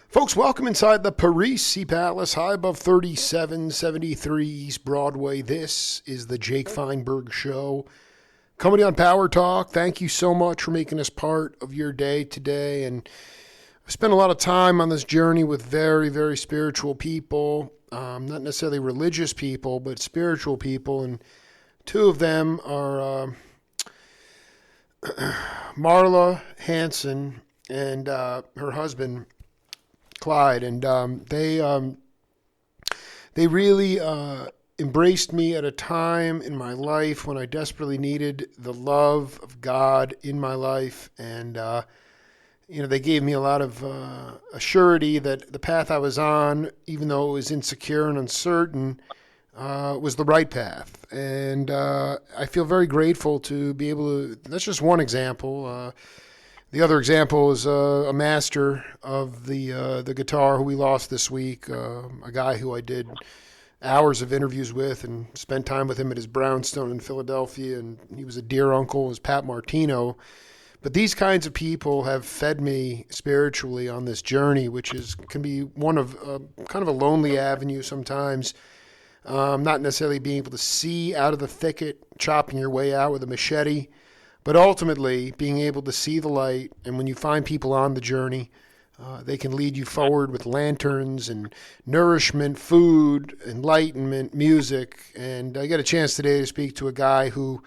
Folks, welcome inside the Parisi Palace, high above 3773 East Broadway. This is the Jake Feinberg Show. Coming on Power Talk, thank you so much for making us part of your day today. And I've spent a lot of time on this journey with very, very spiritual people, not necessarily religious people, but spiritual people. And two of them are Marla Hanson and her husband, Clyde, and they really embraced me at a time in my life when I desperately needed the love of God in my life, and they gave me a lot of a surety that the path I was on, even though it was insecure and uncertain, was the right path. And I feel very grateful to be able to. That's just one example. The other example is a master of the guitar who we lost this week, a guy who I did hours of interviews with and spent time with him at his brownstone in Philadelphia, and he was a dear uncle, was Pat Martino. But these kinds of people have fed me spiritually on this journey, which can be one of kind of a lonely avenue sometimes, not necessarily being able to see out of the thicket, chopping your way out with a machete, but ultimately being able to see the light. And when you find people on the journey, they can lead you forward with lanterns and nourishment, food, enlightenment, music. And I got a chance today to speak to a guy who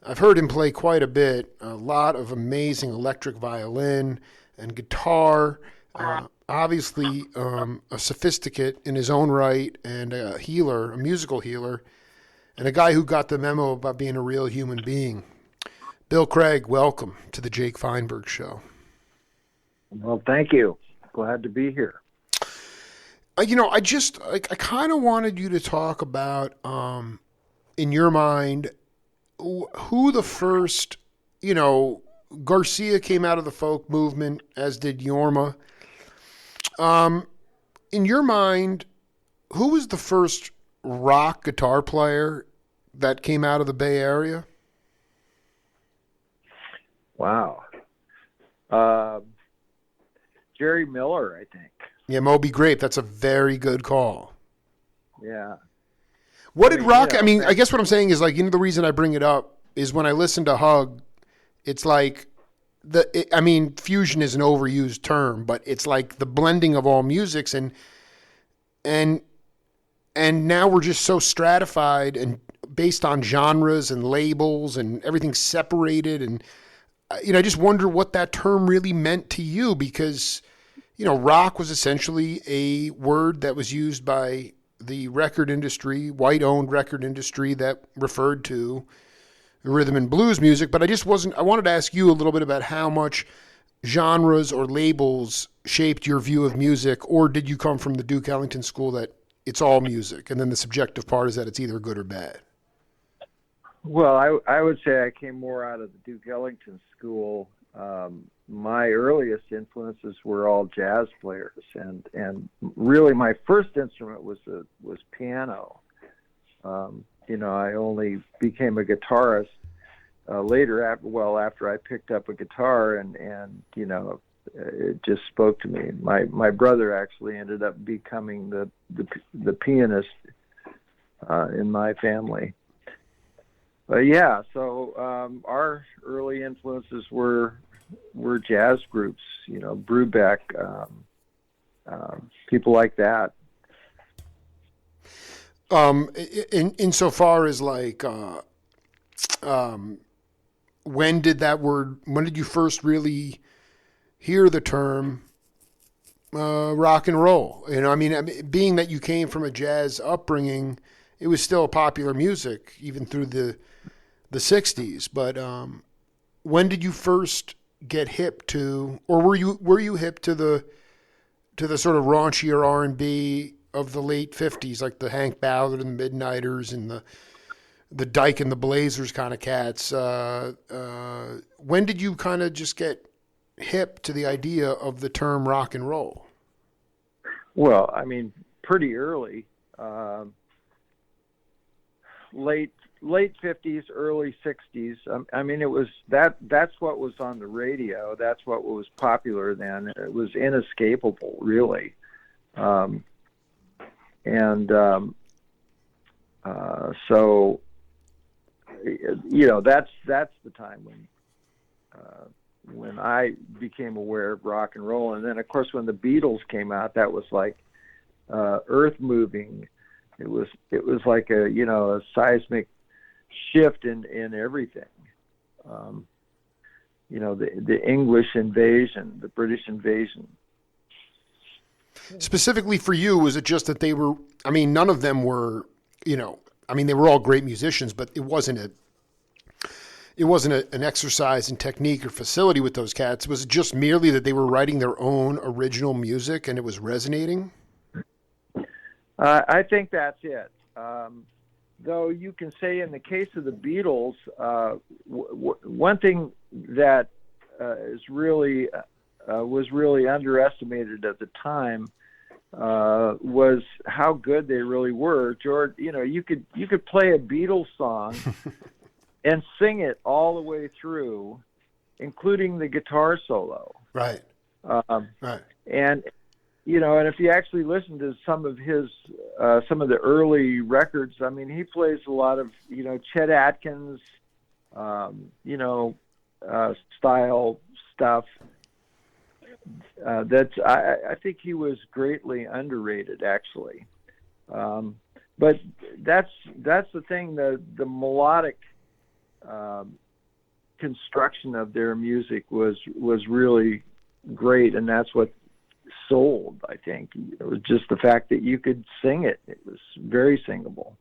I've heard him play quite a bit, a lot of amazing electric violin and guitar, obviously a sophisticate in his own right, and a healer, a musical healer, and a guy who got the memo about being a real human being. Bill Craig, welcome to the Jake Feinberg Show. Well, thank you. Glad to be here. I kind of wanted you to talk about, in your mind, who the first, Garcia came out of the folk movement, as did Yorma. In your mind, who was the first rock guitar player that came out of the Bay Area? Wow. Jerry Miller, I think. Yeah, Moby Grape. That's a very good call. Yeah. What did rock? I guess what I'm saying is the reason I bring it up is when I listen to Hug, it's like fusion is an overused term, but it's like the blending of all musics, and now we're just so stratified and based on genres and labels and everything's separated. And I just wonder what that term really meant to you, because rock was essentially a word that was used by the record industry, white-owned record industry, that referred to rhythm and blues music. But I wanted to ask you a little bit about how much genres or labels shaped your view of music, or did you come from the Duke Ellington school that it's all music, and then the subjective part is that it's either good or bad? Well, I would say I came more out of the Duke Ellington school. My earliest influences were all jazz players, and really my first instrument was piano. I only became a guitarist later, after I picked up a guitar, and it just spoke to me. My brother actually ended up becoming the pianist in my family. So our early influences were jazz groups, Brubeck, people like that. Insofar as when did you first really hear the term rock and roll? Being that you came from a jazz upbringing, it was still popular music even through the 60s. But when did you first get hip to, or were you hip to the sort of raunchier R&B of the late 50s, like the Hank Ballard and the Midnighters and the Dyke and the Blazers kind of cats? When did you kind of just get hip to the idea of the term rock and roll? Well, pretty early. Late late 50s, early 60s. I mean, it was that's what was on the radio. That's what was popular then. It was inescapable, really. So, that's the time when I became aware of rock and roll. And then, of course, when the Beatles came out, that was like earth moving. It was like a seismic shift in everything. The English invasion, the British invasion. Specifically for you, was it just that they were? I mean, none of them were. They were all great musicians, but it wasn't an exercise in technique or facility with those cats. Was it just merely that they were writing their own original music and it was resonating? I think that's it. Though you can say in the case of the Beatles, one thing that was really underestimated at the time was how good they really were. George, you could play a Beatles song and sing it all the way through, including the guitar solo. Right. Right. And if you actually listen to some of the early records, I mean, he plays a lot of, Chet Atkins, style stuff. I think he was greatly underrated, actually. But that's the thing. The melodic construction of their music was really great, and that's what sold. I think it was just the fact that you could sing it. It was very singable.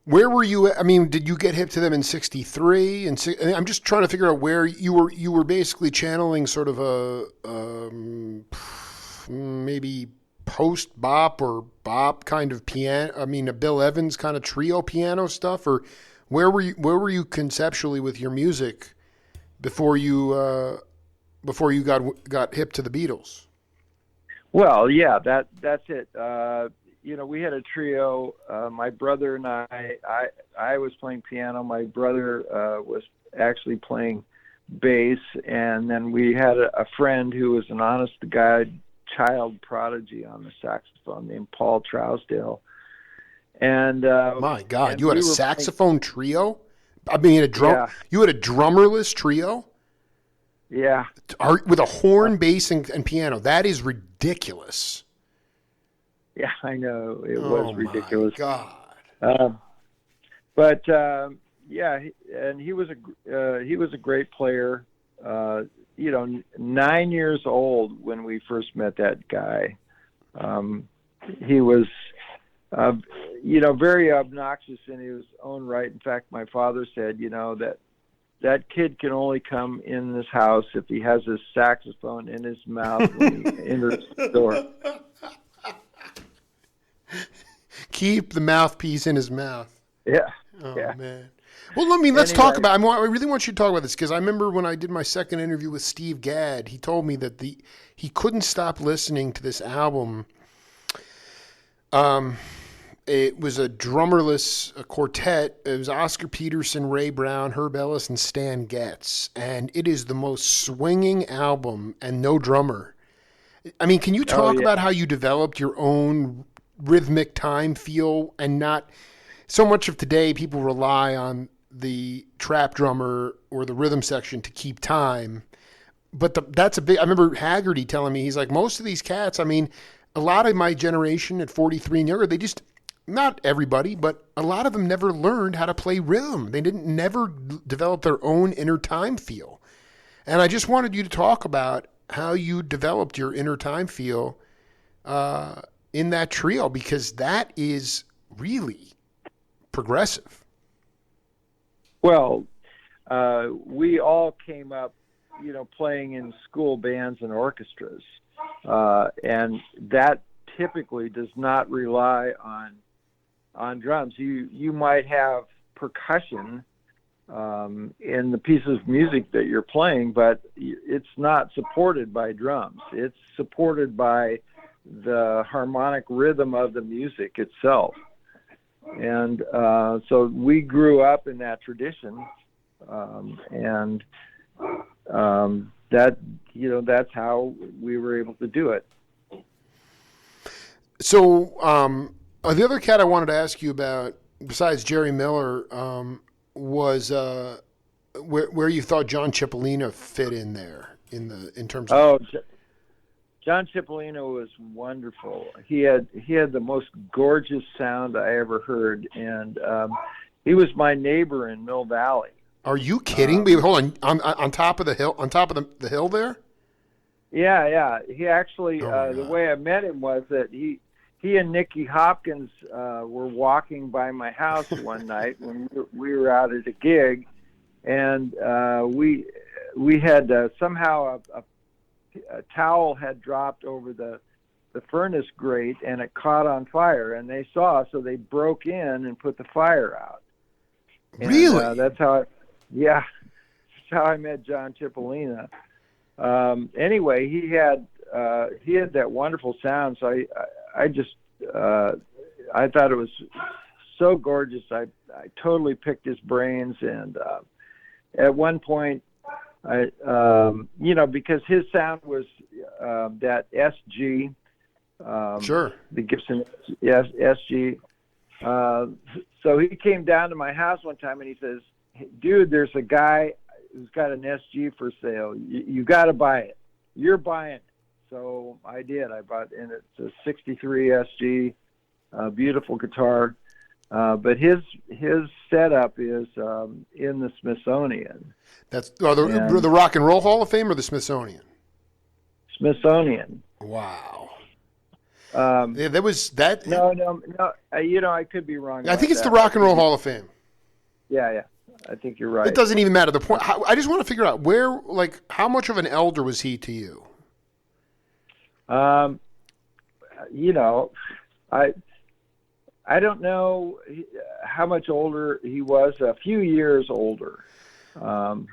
Where were you? I mean, did you get hip to them in '63? I'm just trying to figure out where you were. You were basically channeling sort of a maybe post bop or bop kind of piano. I mean, a Bill Evans kind of trio piano stuff, or where were you? Where were you conceptually with your music before you got hip to the Beatles? Well, yeah, that's it. We had a trio. My brother and I was playing piano. My brother was actually playing bass, and then we had a friend who was an honest-to-God child prodigy on the saxophone named Paul Trousdale. And my God, and you had a saxophone trio? I mean, you had a drummerless trio? Yeah. With a horn, bass, and piano. That is ridiculous. Yeah, I know. It was ridiculous. My God. And he was a great player. 9 years old when we first met that guy. He was, very obnoxious in his own right. In fact, my father said, that kid can only come in this house if he has a saxophone in his mouth when he enters the door. Keep the mouthpiece in his mouth. Yeah. Oh, yeah. man. Well, let's talk about. I really want you to talk about this because I remember when I did my second interview with Steve Gadd, he told me that he couldn't stop listening to this album. It was a drummerless quartet. It was Oscar Peterson, Ray Brown, Herb Ellis, and Stan Getz, and it is the most swinging album and no drummer. I mean, can you talk about how you developed your own rhythmic time feel and not so much of today people rely on the trap drummer or the rhythm section to keep time. But that's a big, I remember Haggerty telling me, he's like, most of these cats, I mean, a lot of my generation at 43 and younger, they just, not everybody, but a lot of them never learned how to play rhythm. They never develop their own inner time feel. And I just wanted you to talk about how you developed your inner time feel in that trio, because that is really progressive. Well, we all came up, playing in school bands and orchestras, and that typically does not rely on drums. You might have percussion in the piece of music that you're playing, but it's not supported by drums. It's supported by the harmonic rhythm of the music itself. And so we grew up in that tradition, and that that's how we were able to do it. So the other cat I wanted to ask you about, besides Jerry Miller, was where you thought John Cipollina fit in there in terms of. Oh, John Cipollina was wonderful. He had the most gorgeous sound I ever heard, and he was my neighbor in Mill Valley. Are you kidding? Wait, hold on top of the hill, on top of the hill there? Yeah. He actually, Oh the way I met him was that he and Nicky Hopkins were walking by my house one night when we were out at a gig, and we had somehow a towel had dropped over the furnace grate, and it caught on fire, and they saw, so they broke in and put the fire out. And, really? that's how I met John Cipollina. Anyway, he had that wonderful sound, so I just I thought it was so gorgeous. I totally picked his brains, and at one point, because his sound was that SG, Sure, the Gibson SG. So he came down to my house one time and he says, "Hey, dude, there's a guy who's got an SG for sale. You got to buy it. You're buying it." So I did. I bought, and it's a '63 SG, beautiful guitar. But his setup is in the Smithsonian. that's the Rock and Roll Hall of Fame or the Smithsonian? Smithsonian. Wow. Yeah, there was that. No. I could be wrong. I think it's the Rock and Roll Hall of Fame. Yeah. I think you're right. It doesn't even matter. The point. I just want to figure out how much of an elder was he to you? I don't know how much older he was. A few years older. My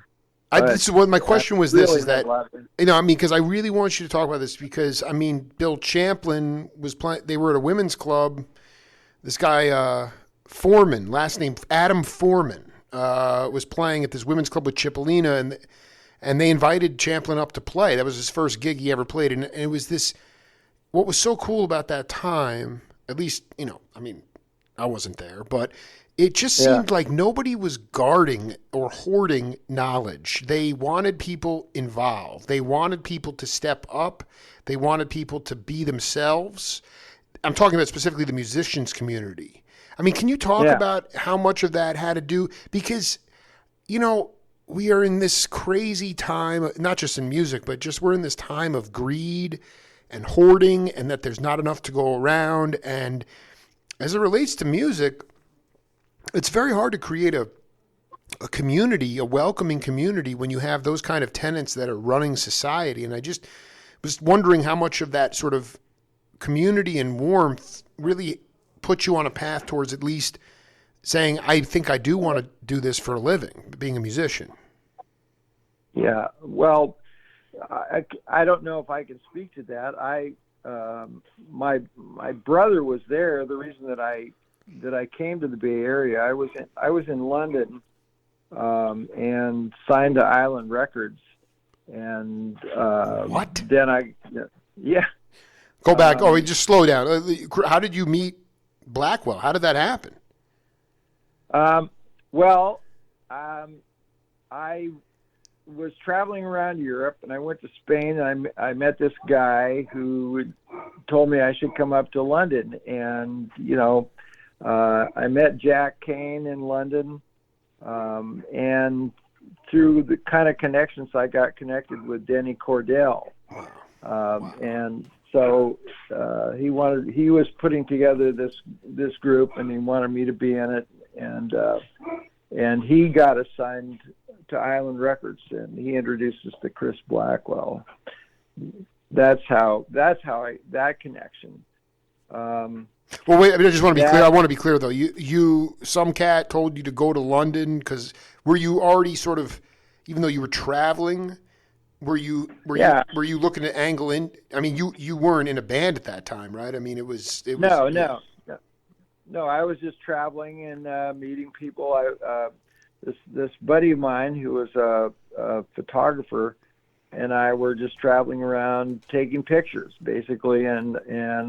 question was this: really is that because I really want you to talk about this because Bill Champlin was playing. They were at a women's club. This guy Foreman, last name Adam Foreman, was playing at this women's club with Cipollina, and they invited Champlin up to play. That was his first gig he ever played, and it was this. What was so cool about that time, at least I wasn't there, but it just seemed like nobody was guarding or hoarding knowledge. They wanted people involved. They wanted people to step up. They wanted people to be themselves. I'm talking about specifically the musicians community. Can you talk about how much of that had to do? Because, we are in this crazy time, not just in music, but just we're in this time of greed and hoarding, and that there's not enough to go around. And as it relates to music, it's very hard to create a community, a welcoming community, when you have those kind of tenets that are running society. And I just was wondering how much of that sort of community and warmth really put you on a path towards at least saying, I think I do want to do this for a living, being a musician. Yeah, well, I don't know if I can speak to that. My brother was there. The reason that I came to the Bay Area, I was in London, and signed to Island Records, and what? Then Go back. Just slow down. How did you meet Blackwell? How did that happen? I was traveling around Europe, and I went to Spain, and I met this guy who told me I should come up to London, and I met Jack Kane in London, and through the kind of connections, I got connected with Denny Cordell. Wow. And so he was putting together this group, and he wanted me to be in it, and he got assigned to Island Records, and he introduced us to Chris Blackwell. That's how that connection. Well, wait. I just want to be clear. I want to be clear, though. Some cat told you to go to London because were you already sort of, even though you were traveling, were you looking to angle in? You weren't in a band at that time, right? It was no, I was just traveling and meeting people. This buddy of mine who was a photographer and I were just traveling around taking pictures, basically, and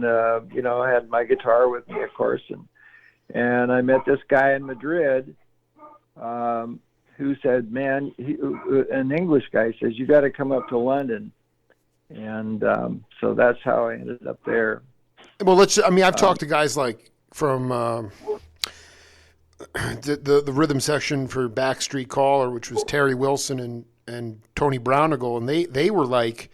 I had my guitar with me, of course, and I met this guy in Madrid who said, "Man," an English guy says, "You got to come up to London," and so that's how I ended up there. Well, I've talked to guys like from the rhythm section for Backstreet Caller, which was Terry Wilson and Tony Brownigal, and they were like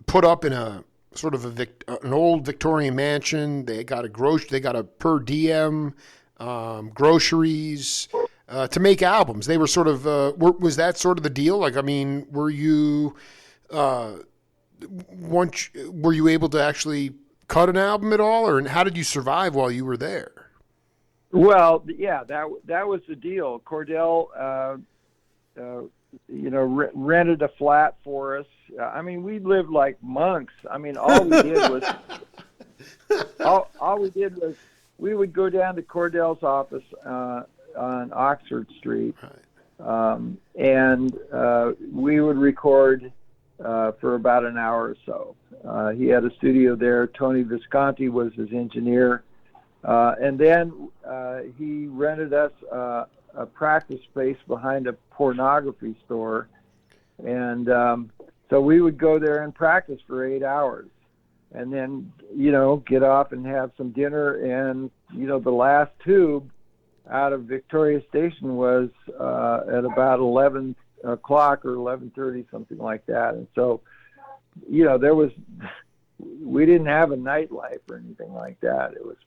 put up in a sort of an old Victorian mansion. They got a per diem, groceries to make albums. They were sort of was that sort of the deal? Like, I mean, were you were you able to actually cut an album at all, or how did you survive while you were there? Well, yeah, that was the deal. Cordell, rented a flat for us. I mean, we lived like monks. I mean, all we did was we would go down to Cordell's office on Oxford Street, and we would record for about an hour or so. He had a studio there. Tony Visconti was his engineer. And then he rented us a practice space behind a pornography store. And so we would go there and practice for 8 hours. And then, get off and have some dinner. And, the last tube out of Victoria Station was at about 11 o'clock or 11:30, something like that. And so, we didn't have a nightlife or anything like that. It was,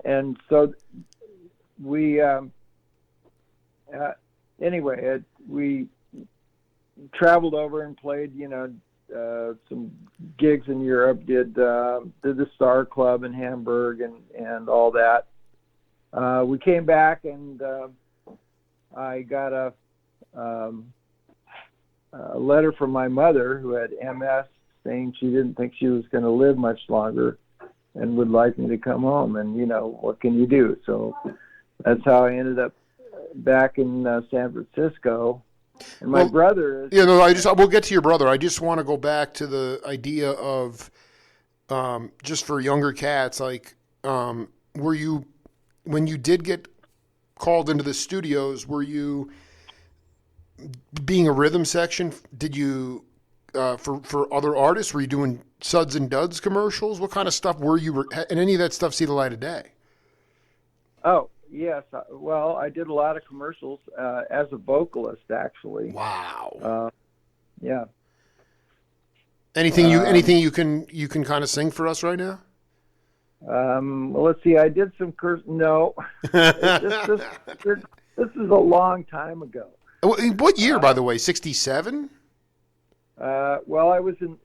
and so we, anyway, we traveled over and played, some gigs in Europe, did the Star Club in Hamburg and all that. We came back and I got a letter from my mother, who had MS, saying she didn't think she was going to live much longer and would like me to come home. And, what can you do? So that's how I ended up back in San Francisco. And my brother is... we'll get to your brother. I just want to go back to the idea of just for younger cats, like, were you, when you did get called into the studios, were you being a rhythm section? Did you, for other artists, were you doing Suds and Duds commercials? What kind of stuff were you, and any of that stuff see the light of day? Oh, yes. Well, I did a lot of commercials as a vocalist, actually. Wow. Yeah. Anything you can kind of sing for us right now? Well, let's see. I did some No. this is a long time ago. What year, by the way? 67? Well, I was in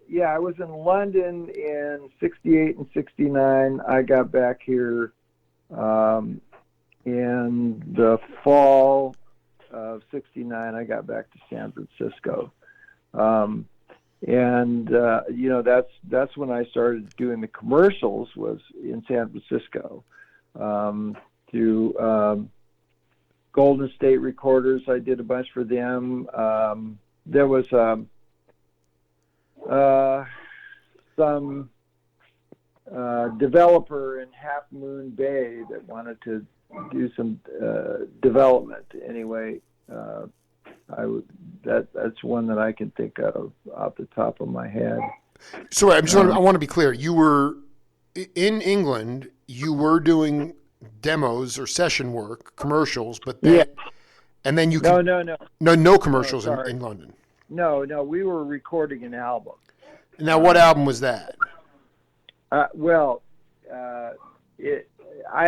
London in 68 and 69. I got back here in the fall of 69. I got back to San Francisco. That's when I started doing the commercials, was in San Francisco, through Golden State Recorders. I did a bunch for them. There was some developer in Half Moon Bay that wanted to do some development. Anyway, that's one that I can think of off the top of my head. So I want to be clear. You were in England. You were doing demos or session work, commercials, but then, yeah. And then you no commercials in London. No, we were recording an album. Now, what album was that? I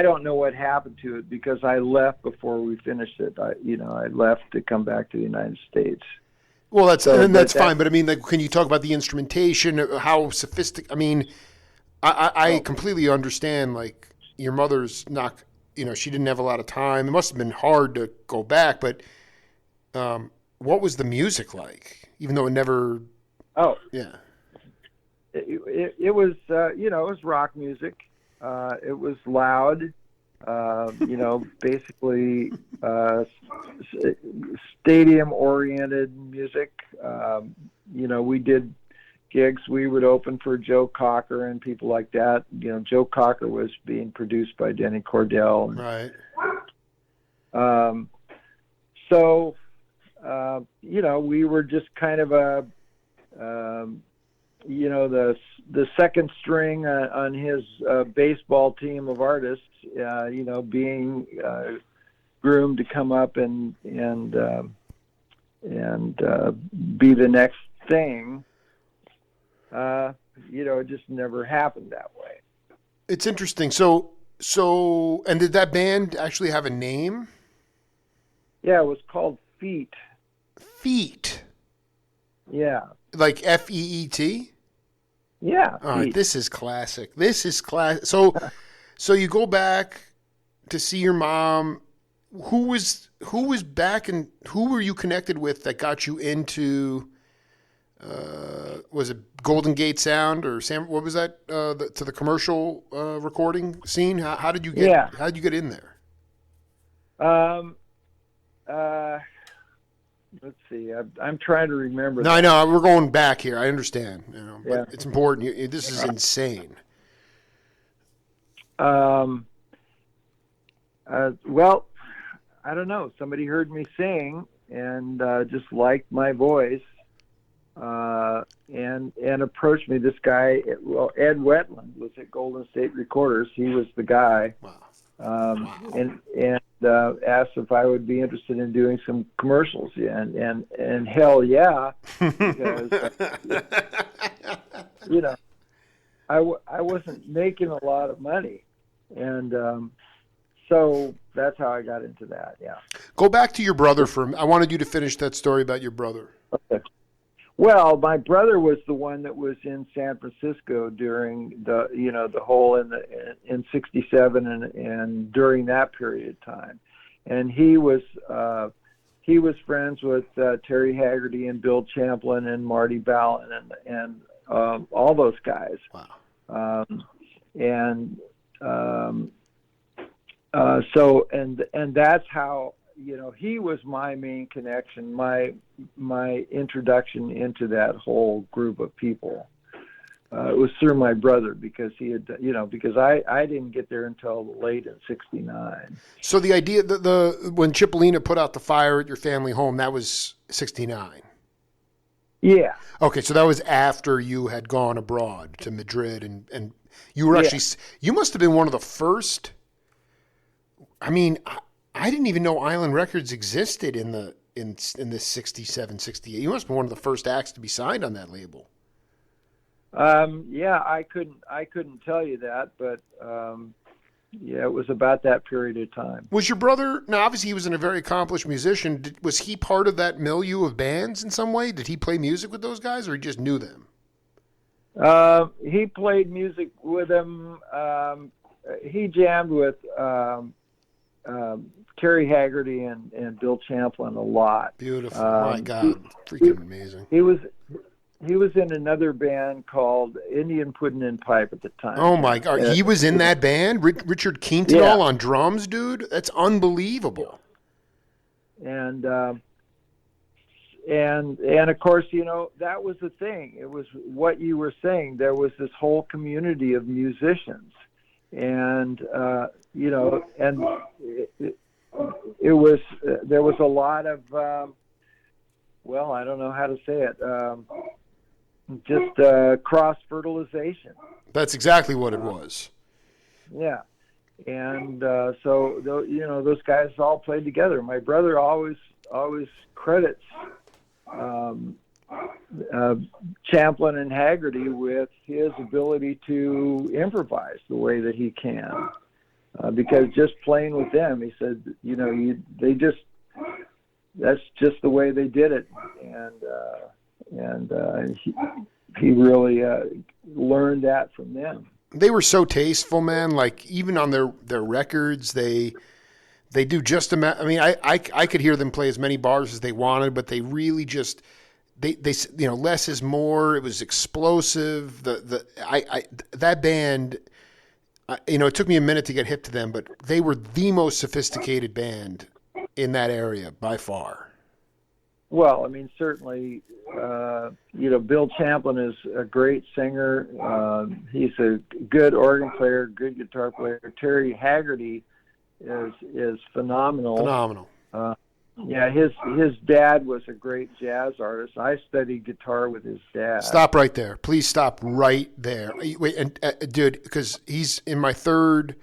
don't know what happened to it because I left before we finished it. I left to come back to the United States. Well, that's fine. But I mean, like, can you talk about the instrumentation? How sophisticated? I mean, I completely understand. Like, your mother's not. She didn't have a lot of time. It must have been hard to go back. But what was the music like? Even though it never. Oh yeah. It was it was rock music. It was loud. Basically stadium-oriented music. We did gigs. We would open for Joe Cocker and people like that. Joe Cocker was being produced by Denny Cordell. Right. We were just kind of the second string on his baseball team of artists, being groomed to come up and be the next thing. It just never happened that way. It's interesting. So, and did that band actually have a name? Yeah, it was called Feet. Feet. Yeah. Like Feet? Yeah. All right, this is classic. So you go back to see your mom. Who was back, and who were you connected with that got you into? Was it Golden Gate Sound or Sam? What was that? To the commercial recording scene. How did you get? Yeah. How did you get in there? Let's see. I'm trying to remember. No, I know we're going back here. I understand. But Yeah. it's important. This is insane. Well, I don't know. Somebody heard me sing and just liked my voice, and approached me. This guy, Ed Wetland, was at Golden State Recorders. He was the guy. Wow. And asked if I would be interested in doing some commercials. And hell yeah, because I wasn't making a lot of money, and so that's how I got into that. Yeah. Go back to your brother I wanted you to finish that story about your brother. Okay. Well, my brother was the one that was in San Francisco during the whole in '67 and during that period of time, and he was friends with Terry Haggerty and Bill Champlin and Marty Ballin and all those guys. Wow. So that's how. He was my main connection, my introduction into that whole group of people. It was through my brother because he had, because I didn't get there until late in '69. So the idea when Cipollina put out the fire at your family home, that was '69. Yeah. Okay, so that was after you had gone abroad to Madrid, and you were actually you must have been one of the first. I mean, I didn't even know Island Records existed in this '67, '68. You must have been one of the first acts to be signed on that label. Yeah, I couldn't tell you that, but it was about that period of time. Was your brother? Now, obviously, he was a very accomplished musician. Was he part of that milieu of bands in some way? Did he play music with those guys, or he just knew them? He played music with them. He jammed with Terry Haggerty and Bill Champlin a lot. Beautiful. My God. Freaking amazing. He was in another band called Indian Puddin' and Pipe at the time. Oh, my God. He was in that band? Richard Quintal on drums, dude? That's unbelievable. And of course, that was the thing. It was what you were saying. There was this whole community of musicians. And and it was there was a lot of I don't know how to say it, just cross fertilization. That's exactly what it was. Yeah, and so those guys all played together. My brother always credits Champlin and Haggerty with his ability to improvise the way that he can, because just playing with them, he said, that's just the way they did it, and he really learned that from them. They were so tasteful, man. Like even on their records, they do just I mean, I could hear them play as many bars as they wanted, but they really just. They less is more. It was explosive. That band, it took me a minute to get hip to them, but they were the most sophisticated band in that area by far. Well, I mean, certainly, Bill Champlin is a great singer. He's a good organ player, good guitar player. Terry Haggerty is phenomenal. Phenomenal. Yeah, his dad was a great jazz artist. I studied guitar with his dad. Stop right there. Please stop right there. Wait, and dude, because he's in my fourth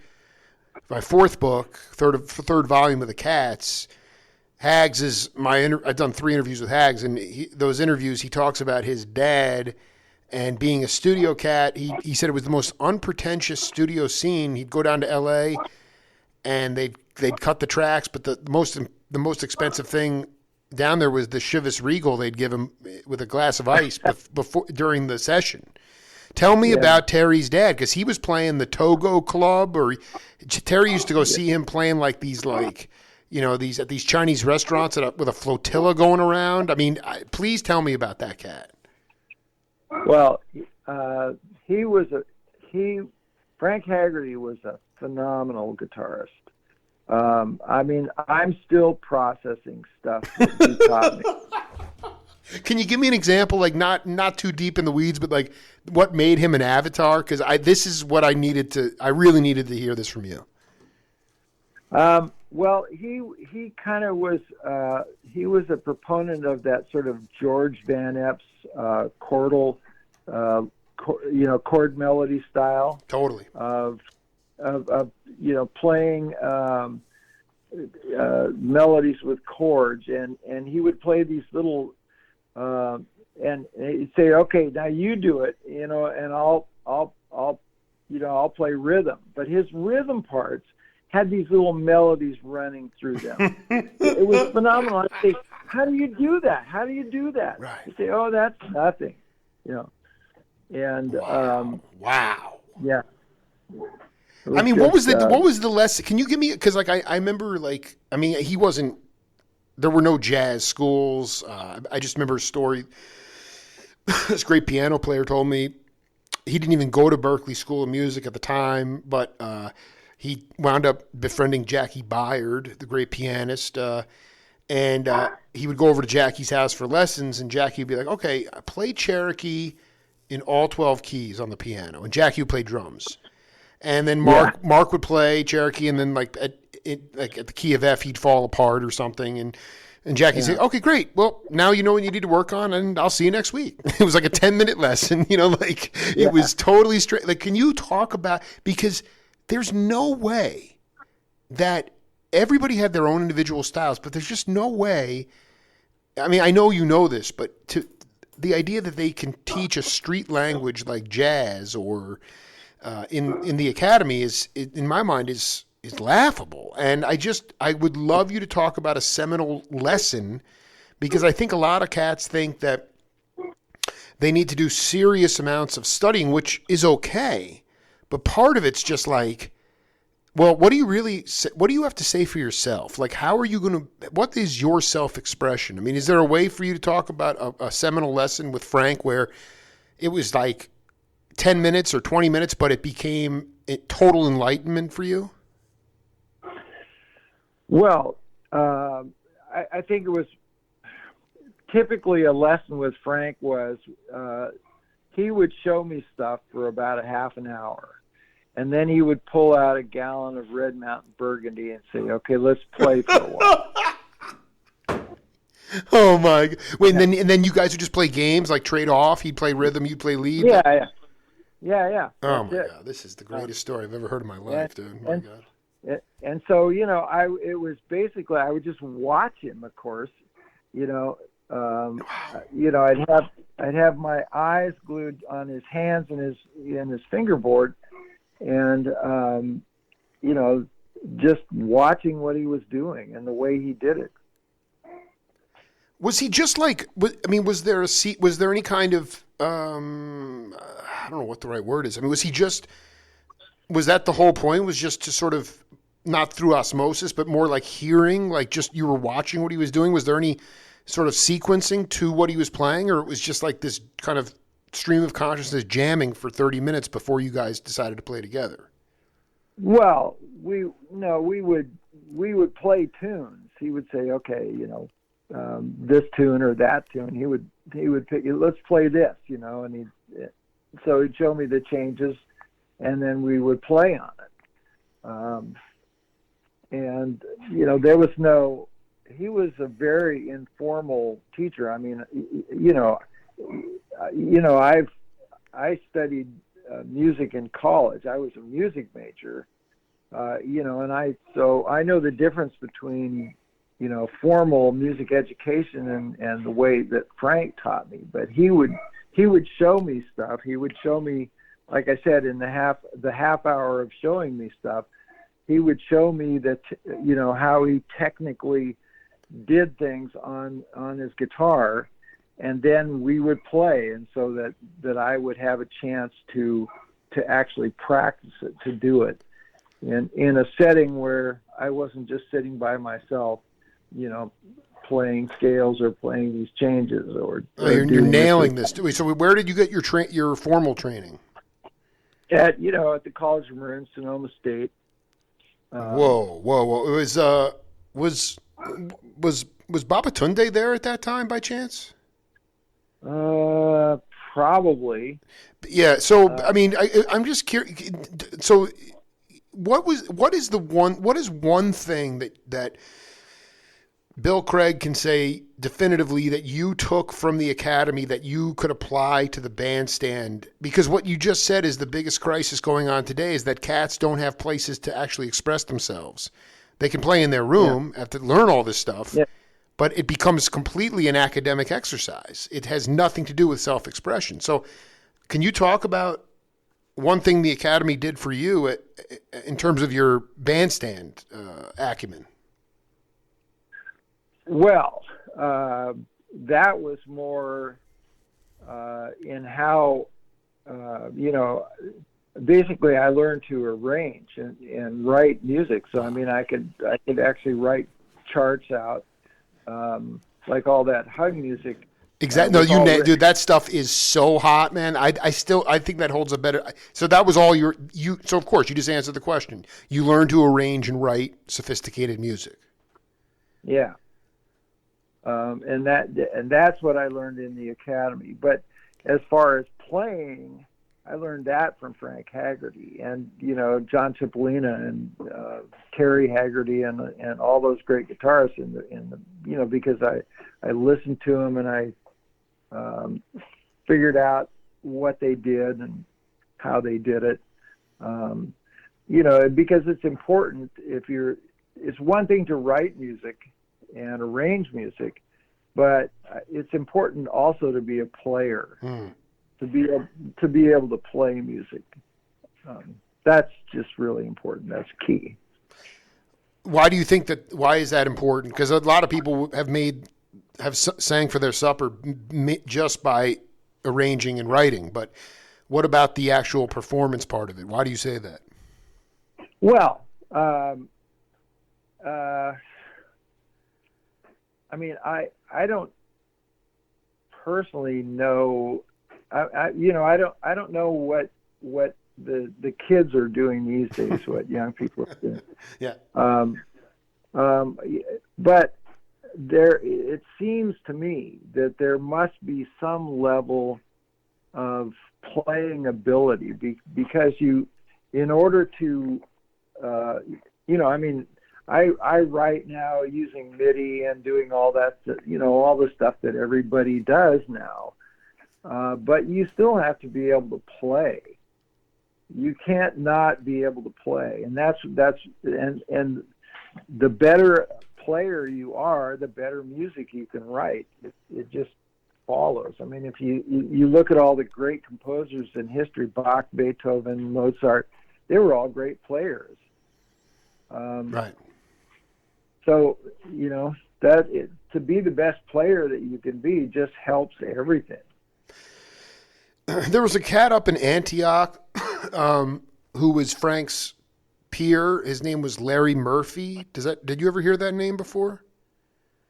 book, third volume of the Cats. Hags is I've done 3 interviews with Hags, and those interviews he talks about his dad and being a studio cat. He said it was the most unpretentious studio scene. He'd go down to L.A. and they'd cut the tracks, but the most expensive thing down there was the Chivas Regal they'd give him with a glass of ice during the session. Tell me about Terry's dad, because he was playing the Togo Club, or Terry used to go see him playing like these at these Chinese restaurants with a flotilla going around. I mean, please tell me about that cat. Well, Frank Haggerty was a phenomenal guitarist. I mean, I'm still processing stuff that he taught me. Can you give me an example, like not too deep in the weeds, but like what made him an avatar? Because this is what I really needed to hear this from you. Well, he kind of was he was a proponent of that sort of George Van Epps chordal, chord melody style. Totally. Of playing melodies with chords, and he would play these little and he'd say, okay, now you do it, and I'll play rhythm. But his rhythm parts had these little melodies running through them. It was phenomenal. I'd say, how do you do that? How do you do that? Right. He'd say, oh, that's nothing, And wow. Yeah. I mean, what was the lesson? Can you give me, because I remember he wasn't. There were no jazz schools. I just remember a story. This great piano player told me he didn't even go to Berklee School of Music at the time, but he wound up befriending Jackie Byard, the great pianist, and he would go over to Jackie's house for lessons, and Jackie would be like, okay, play Cherokee in all 12 keys on the piano, and Jackie would play drums. And then Mark would play Cherokee, and then like at the key of F, he'd fall apart or something, and Jackie'd say, okay, great. Well, now you know what you need to work on, and I'll see you next week. It was like a 10-minute lesson, it was totally straight. Like, can you talk about, because there's no way that everybody had their own individual styles, but there's just no way. I mean, I know you know this, but the idea that they can teach a street language like jazz or in the academy in my mind is laughable. And I would love you to talk about a seminal lesson, because I think a lot of cats think that they need to do serious amounts of studying, which is okay. But part of it's just like, well, what do you have to say for yourself? Like, how are you what is your self-expression? I mean, is there a way for you to talk about a seminal lesson with Frank where it was like 10 minutes or 20 minutes, but it became total enlightenment for you? Well, I think it was typically a lesson with Frank was he would show me stuff for about a half an hour, and then he would pull out a gallon of Red Mountain Burgundy and say, okay, let's play for a while. Oh my God. Wait, and then you guys would just play games, like trade off? He'd play rhythm, you'd play lead? Yeah. Oh my God, this is the greatest story I've ever heard in my life, dude. My God. And so, it was basically, I would just watch him, of course, I'd have my eyes glued on his hands and his fingerboard, and just watching what he was doing and the way he did it. Was he just like? I mean, was there any kind of I don't know what the right word is. I mean, was that the whole point? Was just to sort of, not through osmosis, but more like hearing, like just you were watching what he was doing? Was there any sort of sequencing to what he was playing, or it was just like this kind of stream of consciousness jamming for 30 minutes before you guys decided to play together? Well, we no, we would play tunes. He would say, okay, this tune or that tune. He would pick. Let's play this, and so he'd show me the changes, and then we would play on it. And there was no. He was a very informal teacher. I mean, I studied music in college. I was a music major, and I know the difference between formal music education and the way that Frank taught me. But he would show me stuff. He would show me, like I said, in the half hour of showing me stuff, he would show me that how he technically did things on his guitar, and then we would play, and so that I would have a chance to actually practice it, to do it in a setting where I wasn't just sitting by myself, playing scales or playing these changes you're nailing this. So where did you get your formal training? At the College of Marin, Sonoma State. Whoa! It was Babatunde there at that time by chance? Probably. Yeah. So I mean, I'm just curious. So what is one thing that Bill Craig can say definitively that you took from the academy that you could apply to the bandstand? Because what you just said is the biggest crisis going on today is that cats don't have places to actually express themselves. They can play in their room, have to learn all this stuff, but it becomes completely an academic exercise. It has nothing to do with self-expression. So can you talk about one thing the academy did for you in terms of your bandstand acumen? Well, that was more in how, basically I learned to arrange and write music. So, I mean, I could actually write charts out, like all that hug music. Exactly. No, dude, that stuff is so hot, man. I think that holds a better. So that was all so of course you just answered the question. You learned to arrange and write sophisticated music. Yeah. And that's what I learned in the academy. But as far as playing, I learned that from Frank Haggerty and John Cipollina and Terry Haggerty and all those great guitarists in the because I listened to them and I figured out what they did and how they did it. Because it's important. It's one thing to write music and arrange music, but it's important also to be a player, to be able to play music. That's just really important. That's key. Why do you think that? Why is that important? Because a lot of people have sang for their supper just by arranging and writing, but what about the actual performance part of it? Why do you say that? Well, I mean, I don't personally know. I don't know what the kids are doing these days. What young people are doing. Yeah. But it seems to me that there must be some level of playing ability because in order to, I mean. I write now using MIDI and doing all that, all the stuff that everybody does now. But you still have to be able to play. You can't not be able to play, and that's and the better player you are, the better music you can write. It just follows. I mean, if you look at all the great composers in history, Bach, Beethoven, Mozart, they were all great players. Right. So, to be the best player that you can be just helps everything. There was a cat up in Antioch who was Frank's peer. His name was Larry Murphy. Did you ever hear that name before?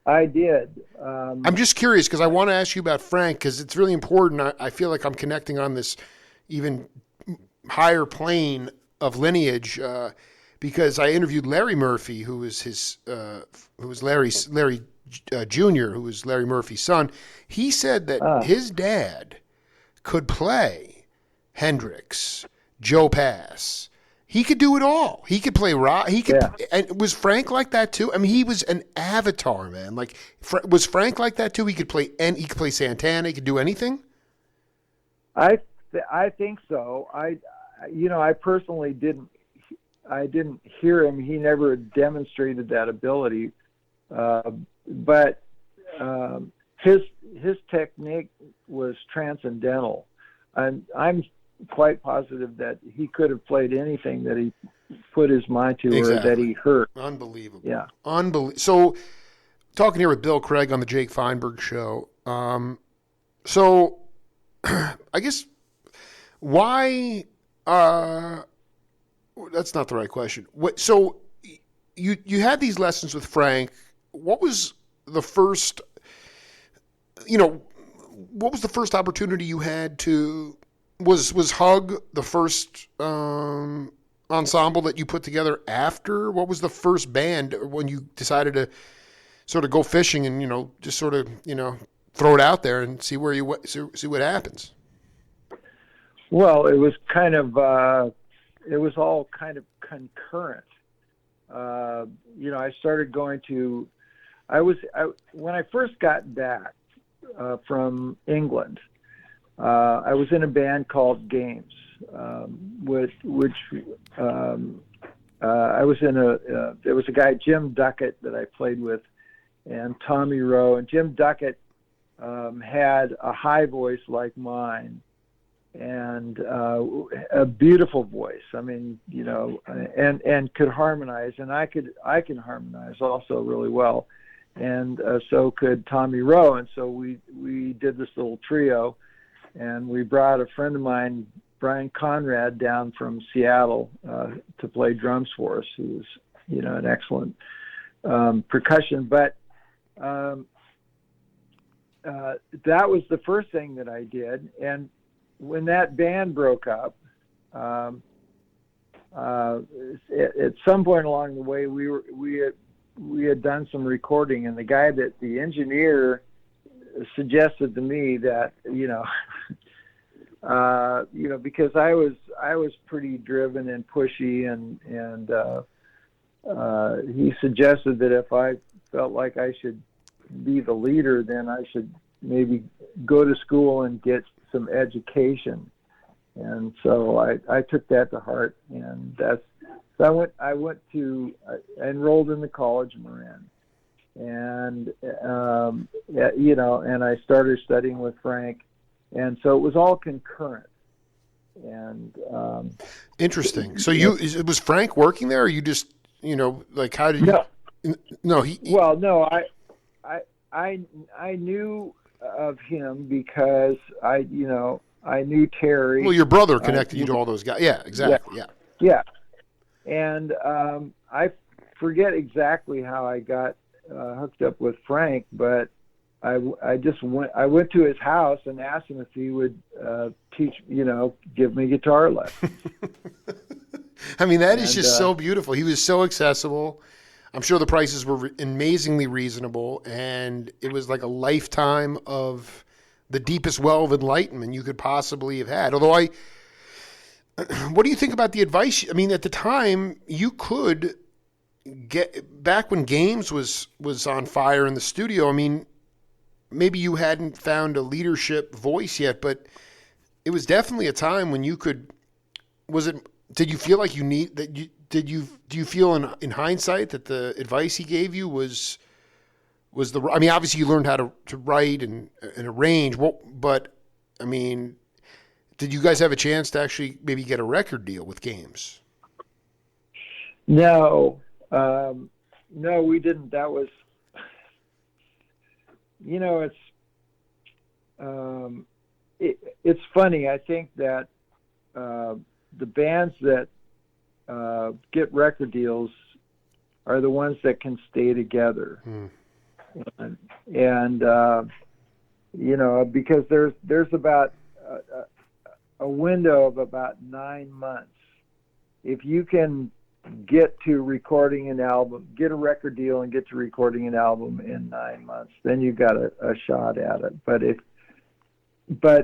I did. I'm just curious because I want to ask you about Frank because it's really important. I feel like I'm connecting on this even higher plane of lineage, because I interviewed Larry Murphy, who was Larry Jr., who was Larry Murphy's son. He said that his dad could play Hendrix, Joe Pass. He could do it all. He could play rock. He could. Yeah. And was Frank like that too? I mean, he was an avatar, man. Like, was Frank like that too? He could play, and he could play Santana. He could do anything. I think so. I personally didn't hear him. He never demonstrated that ability, but his technique was transcendental, and I'm quite positive that he could have played anything that he put his mind to or that he heard. Unbelievable. Yeah. Unbelievable. So, talking here with Bill Craig on the Jake Feinberg Show. So, I guess why? That's not the right question. So, you had these lessons with Frank. What was the first? What was the first opportunity you had to? Was Hug the first ensemble that you put together after? What was the first band when you decided to sort of go fishing and just sort of throw it out there and see see what happens? Well, it was kind of it was all kind of concurrent. I started going to. When I first got back from England. I was in a band called Games, I was in there was a guy, Jim Duckett, that I played with, and Tommy Rowe. And Jim Duckett had a high voice like mine and a beautiful voice. I mean, and could harmonize, and I can harmonize also really well. And so could Tommy Rowe. And so we did this little trio. And we brought a friend of mine, Brian Conrad, down from Seattle to play drums for us. He was, an excellent percussion. But that was the first thing that I did. And when that band broke up, at some point along the way, we had done some recording, and the engineer suggested to me that because I was pretty driven and pushy, and he suggested that if I felt like I should be the leader, then I should maybe go to school and get some education. And so I took that to heart, and I enrolled in the College of Marin. And and I started studying with Frank, and so it was all concurrent. And interesting. So was Frank working there, or you just like how did you? No, I knew of him because I knew Terry. Well, your brother connected you to all those guys. Yeah, exactly. Yeah. And I forget exactly how I got hooked up with Frank, but I went to his house and asked him if he would give me guitar lessons. I mean, that is just so beautiful. He was so accessible. I'm sure the prices were amazingly reasonable, and it was like a lifetime of the deepest well of enlightenment you could possibly have had. Although what do you think about the advice? I mean, at the time, you could get back when Games was on fire in the studio. I mean, maybe you hadn't found a leadership voice yet, but it was definitely a time when you could. Did you feel like do you feel in hindsight that the advice he gave you was the? I mean, obviously you learned how to write and arrange. But I mean, did you guys have a chance to actually maybe get a record deal with Games? No, we didn't. That was, it's funny. I think that the bands that get record deals are the ones that can stay together. And because there's about a window of about 9 months if you can get to recording an album, get a record deal and get to recording an album in 9 months, then you've got a shot at it. But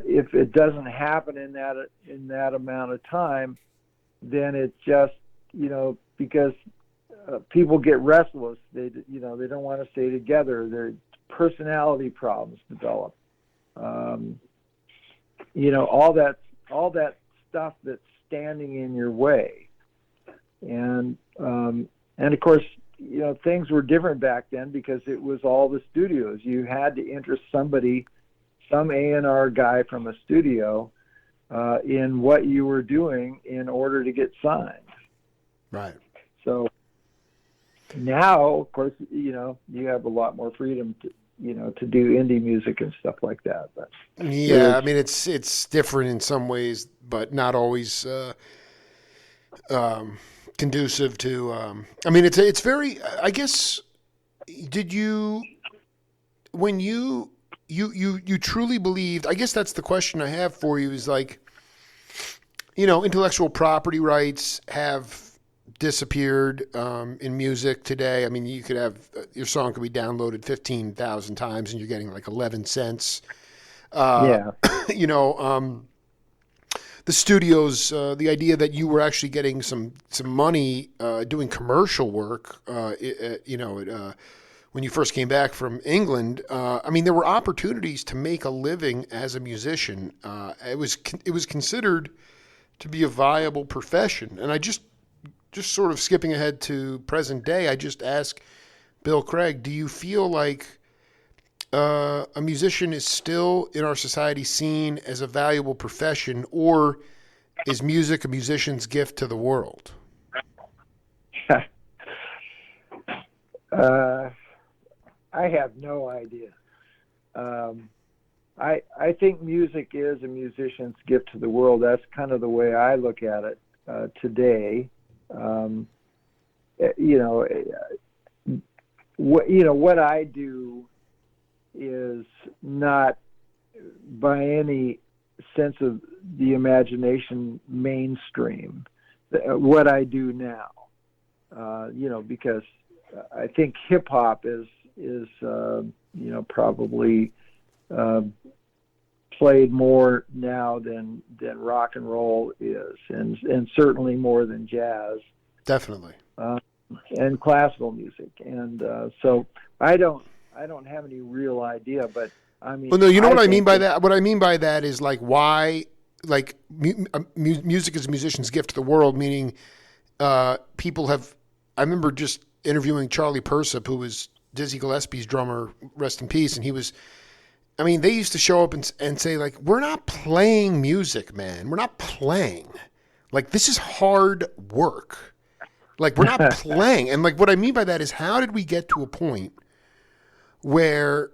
if it doesn't happen in that amount of time, then it's just, because people get restless. They don't want to stay together. Their personality problems develop. All that stuff that's standing in your way. And of course, things were different back then because it was all the studios. You had to interest somebody, some A&R guy from a studio, in what you were doing in order to get signed. Right. So now, of course, you have a lot more freedom to do indie music and stuff like that. But yeah, I mean, it's different in some ways, but not always conducive to. I mean, it's very. I guess. Did you, when you truly believed? I guess that's the question I have for you. Is like, intellectual property rights have disappeared in music today. I mean, you could have your song could be downloaded 15,000 times and you're getting like 11 cents. Yeah. The studios, the idea that you were actually getting some money doing commercial work, when you first came back from England, I mean, there were opportunities to make a living as a musician. It was considered to be a viable profession, and I just sort of skipping ahead to present day, I just ask Bill Craig, do you feel like a musician is still in our society seen as a valuable profession, or is music a musician's gift to the world? I have no idea. I think music is a musician's gift to the world. That's kind of the way I look at it today. What I do is not by any sense of the imagination mainstream. What I do now, because I think hip hop is probably played more now than rock and roll is, and certainly more than jazz. Definitely. And classical music, and so I don't have any real idea, but I mean. Well, no, you know what I mean by that. What I mean by that is like why, like music is a musician's gift to the world. Meaning, people have. I remember just interviewing Charlie Persip, who was Dizzy Gillespie's drummer, rest in peace, and he was. I mean, they used to show up and say like, "We're not playing music, man. We're not playing. Like this is hard work." Like, we're not playing. And, like, what I mean by that is how did we get to a point where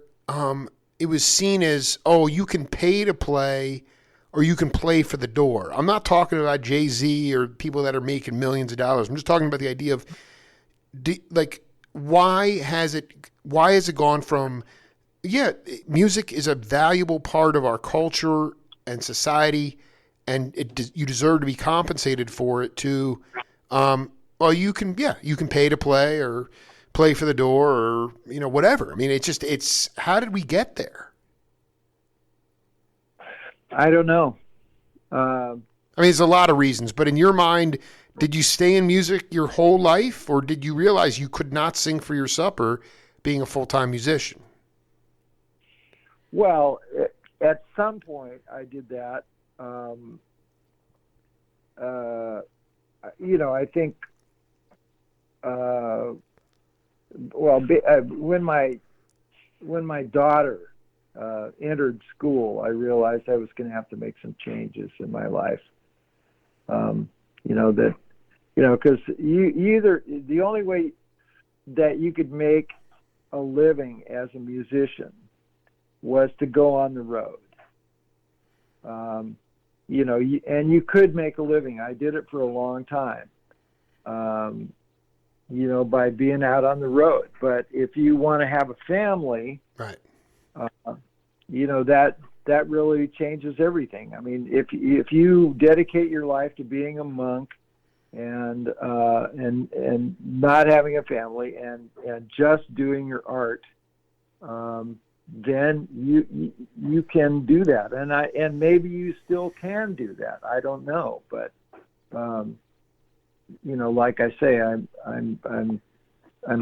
it was seen as, oh, you can pay to play or you can play for the door? I'm not talking about Jay-Z or people that are making millions of dollars. I'm just talking about the idea of, why has it gone from, yeah, music is a valuable part of our culture and society, and you deserve to be compensated for it, to, well, you can pay to play or play for the door or, whatever. I mean, it's how did we get there? I don't know. I mean, there's a lot of reasons, but in your mind, did you stay in music your whole life, or did you realize you could not sing for your supper being a full-time musician? Well, at some point I did that. I think, when my daughter entered school, I realized I was going to have to make some changes in my life. Because the only way that you could make a living as a musician was to go on the road. And you could make a living. I did it for a long time. By being out on the road. But if you want to have a family, right, that really changes everything. I mean, if you dedicate your life to being a monk and not having a family and just doing your art, then you can do that, and maybe you still can do that. I don't know, but like I say, I'm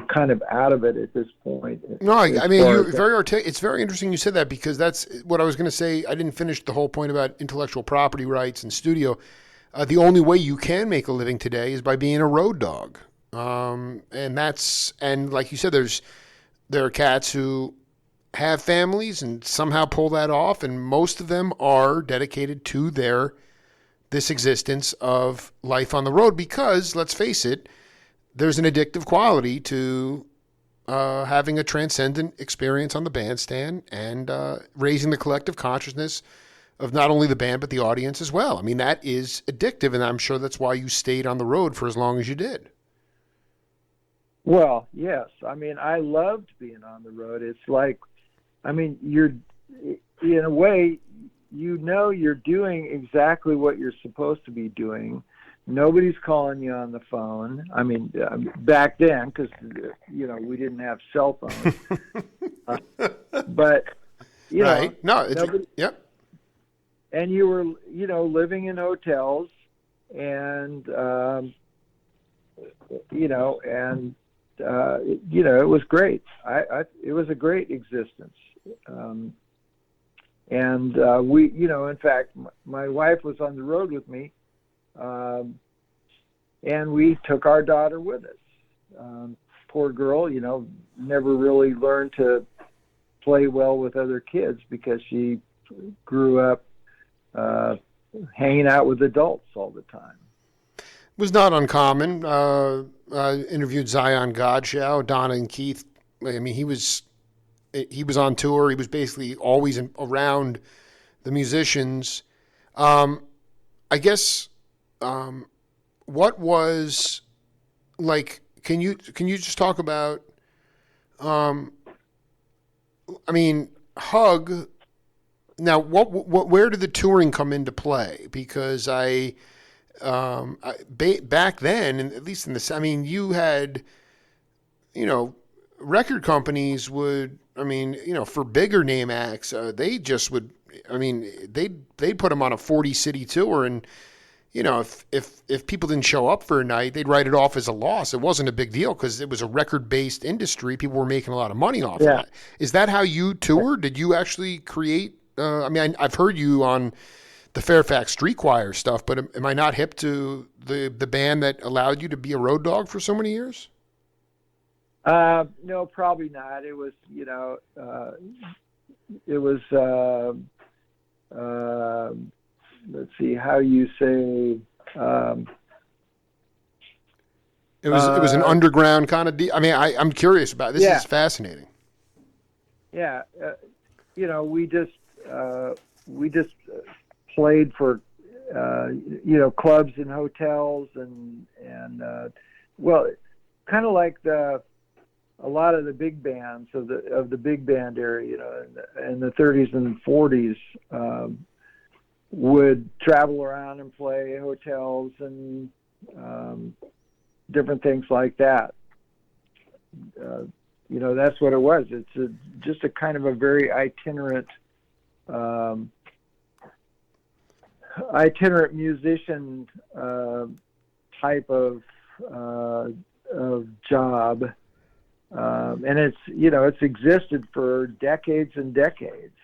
kind of out of it at this point. No, I mean, you're very it's very interesting you said that, because that's what I was going to say. I didn't finish the whole point about intellectual property rights and studio. The only way you can make a living today is by being a road dog, and like you said, there are cats who have families and somehow pull that off, and most of them are dedicated to this existence of life on the road, because let's face it, there's an addictive quality to having a transcendent experience on the bandstand and raising the collective consciousness of not only the band but the audience as well. I mean, that is addictive, and I'm sure that's why you stayed on the road for as long as you did. Well, yes. I mean, I loved being on the road. It's like, I mean, you're, in a way, you're doing exactly what you're supposed to be doing. Nobody's calling you on the phone. I mean, back then, because, we didn't have cell phones. But, right. No, yep. And you were, living in hotels and, it was great. It was a great existence. We, in fact, my wife was on the road with me, and we took our daughter with us. Poor girl, never really learned to play well with other kids because she grew up hanging out with adults all the time. It was not uncommon. I interviewed Zion Godshall, Donna and Keith. I mean, he was on tour. He was basically always around the musicians. I guess, what was like? Can you just talk about? I mean, Hug. Now, where did the touring come into play? Because back then, and at least I mean, you had, record companies would, for bigger name acts, they just would, they'd put them on a 40 city tour, and if people didn't show up for a night, they'd write it off as a loss. It wasn't a big deal because it was a record based industry. People were making a lot of money off of that. Is that how you toured? Did you actually create? I've heard you on the Fairfax Street Choir stuff, but am I not hip to the band that allowed you to be a road dog for so many years? No, probably not. It was, let's see how you say. It was an underground kind of deal. I mean, I'm curious about this. Is fascinating. Yeah, we just played for clubs and hotels and well, kind of like a lot of the big bands of the big band era, in the 30s and 40s, would travel around and play hotels and different things like that. That's what it was. It's just a kind of a very itinerant musician type of job, and it's existed for decades and decades.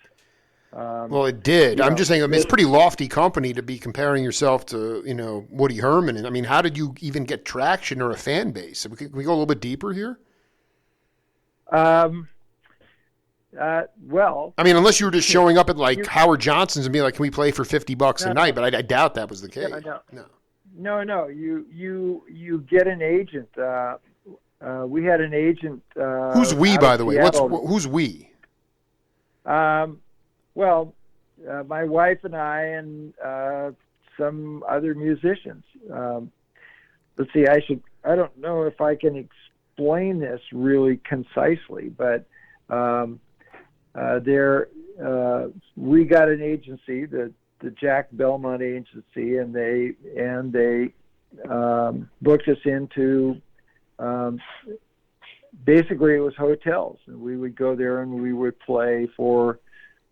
Well, it did. I'm just saying, it's pretty lofty company to be comparing yourself to, Woody Herman. And I mean, how did you even get traction or a fan base? Can we go a little bit deeper here? Well, I mean, unless you were just showing up at like Howard Johnson's and being like, "Can we play for $50 a night?" But I doubt that was the case. No. You get an agent. We had an agent. Who's we, by the way? Who's we? Well, my wife and I and some other musicians. Let's see. I don't know if I can explain this really concisely, but. We got an agency, the Jack Belmont Agency, and they booked us into, basically it was hotels, and we would go there and we would play for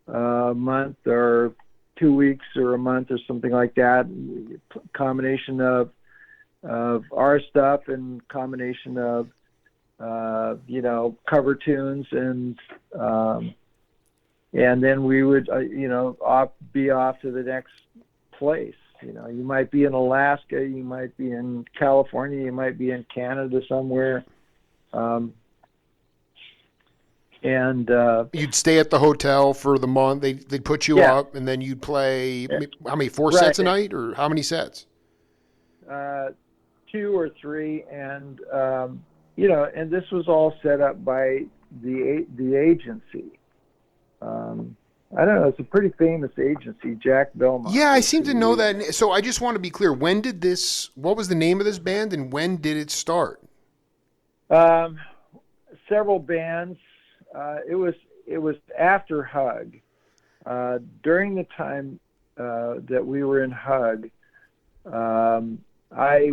a month or 2 weeks or a month or something like that. Combination of our stuff and combination of cover tunes, and then we would be off to the next place. You might be in Alaska, you might be in California, you might be in Canada somewhere. And you'd stay at the hotel for the month. They'd put you up, and then you'd play how many, 4 sets a night, or how many sets? 2 or 3, and and this was all set up by the agency. I don't know. It's a pretty famous agency, Jack Belmont. Yeah, I seem to know that. So I just want to be clear. What was the name of this band, and when did it start? Several bands. It was after Hug. During the time that we were in Hug, I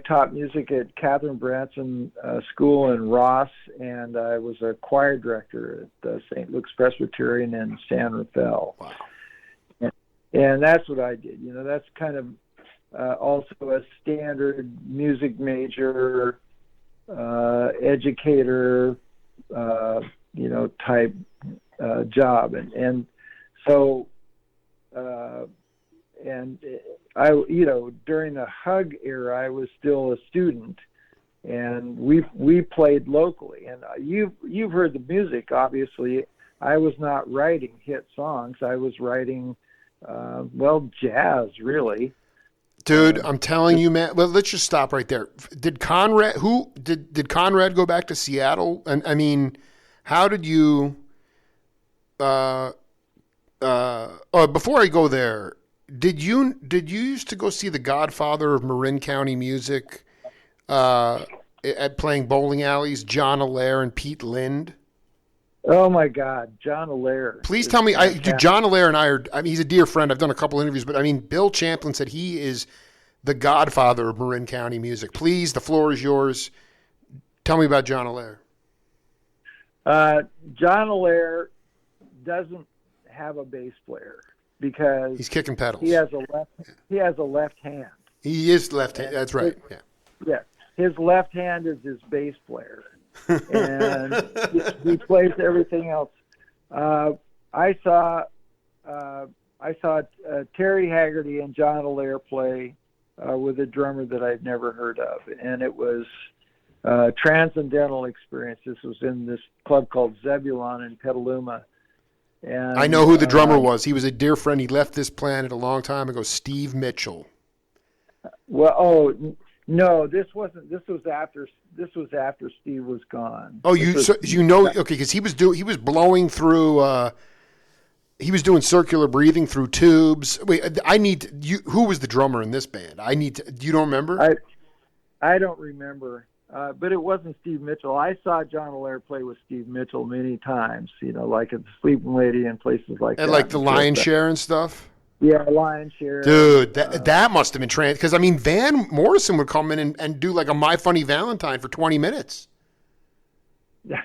taught music at Catherine Branson School in Ross, and I was a choir director at St. Luke's Presbyterian in San Rafael. Wow. And that's what I did. That's kind of also a standard music major, educator, type job. And so, and I, during the Hug era, I was still a student, and we played locally. And you've heard the music, obviously. I was not writing hit songs. I was writing, jazz, really. Dude, I'm telling you, man. Well, let's just stop right there. Did Conrad go back to Seattle? And I mean, how did you? Before I go there, did you used to go see the Godfather of Marin County music at playing bowling alleys, John Allaire and Pete Lind? Oh my God, John Allaire! Please tell me, John Allaire and I mean, he's a dear friend. I've done a couple interviews, but I mean, Bill Champlin said he is the Godfather of Marin County music. Please, the floor is yours. Tell me about John Allaire. John Allaire doesn't have a bass player because he's kicking pedals. He has a left hand. He is left-handed. That's right. Yeah. His left hand is his bass player. And he plays everything else. I saw Terry Haggerty and John Allaire play with a drummer that I'd never heard of, and it was a transcendental experience. This was in this club called Zebulon in Petaluma. And I know who the drummer was. He was a dear friend. He left this planet a long time ago. Steve Mitchell. Well, no, this wasn't. This was after Steve was gone. Oh, okay, because he was blowing through. He was doing circular breathing through tubes. Wait, who was the drummer in this band? You don't remember? I don't remember. But it wasn't Steve Mitchell. I saw John Allaire play with Steve Mitchell many times, like at the Sleeping Lady and places like that. And like the Lion's Share and stuff? Yeah, Lion's Share. Dude, that must have been because, I mean, Van Morrison would come in and do like a My Funny Valentine for 20 minutes. Yeah.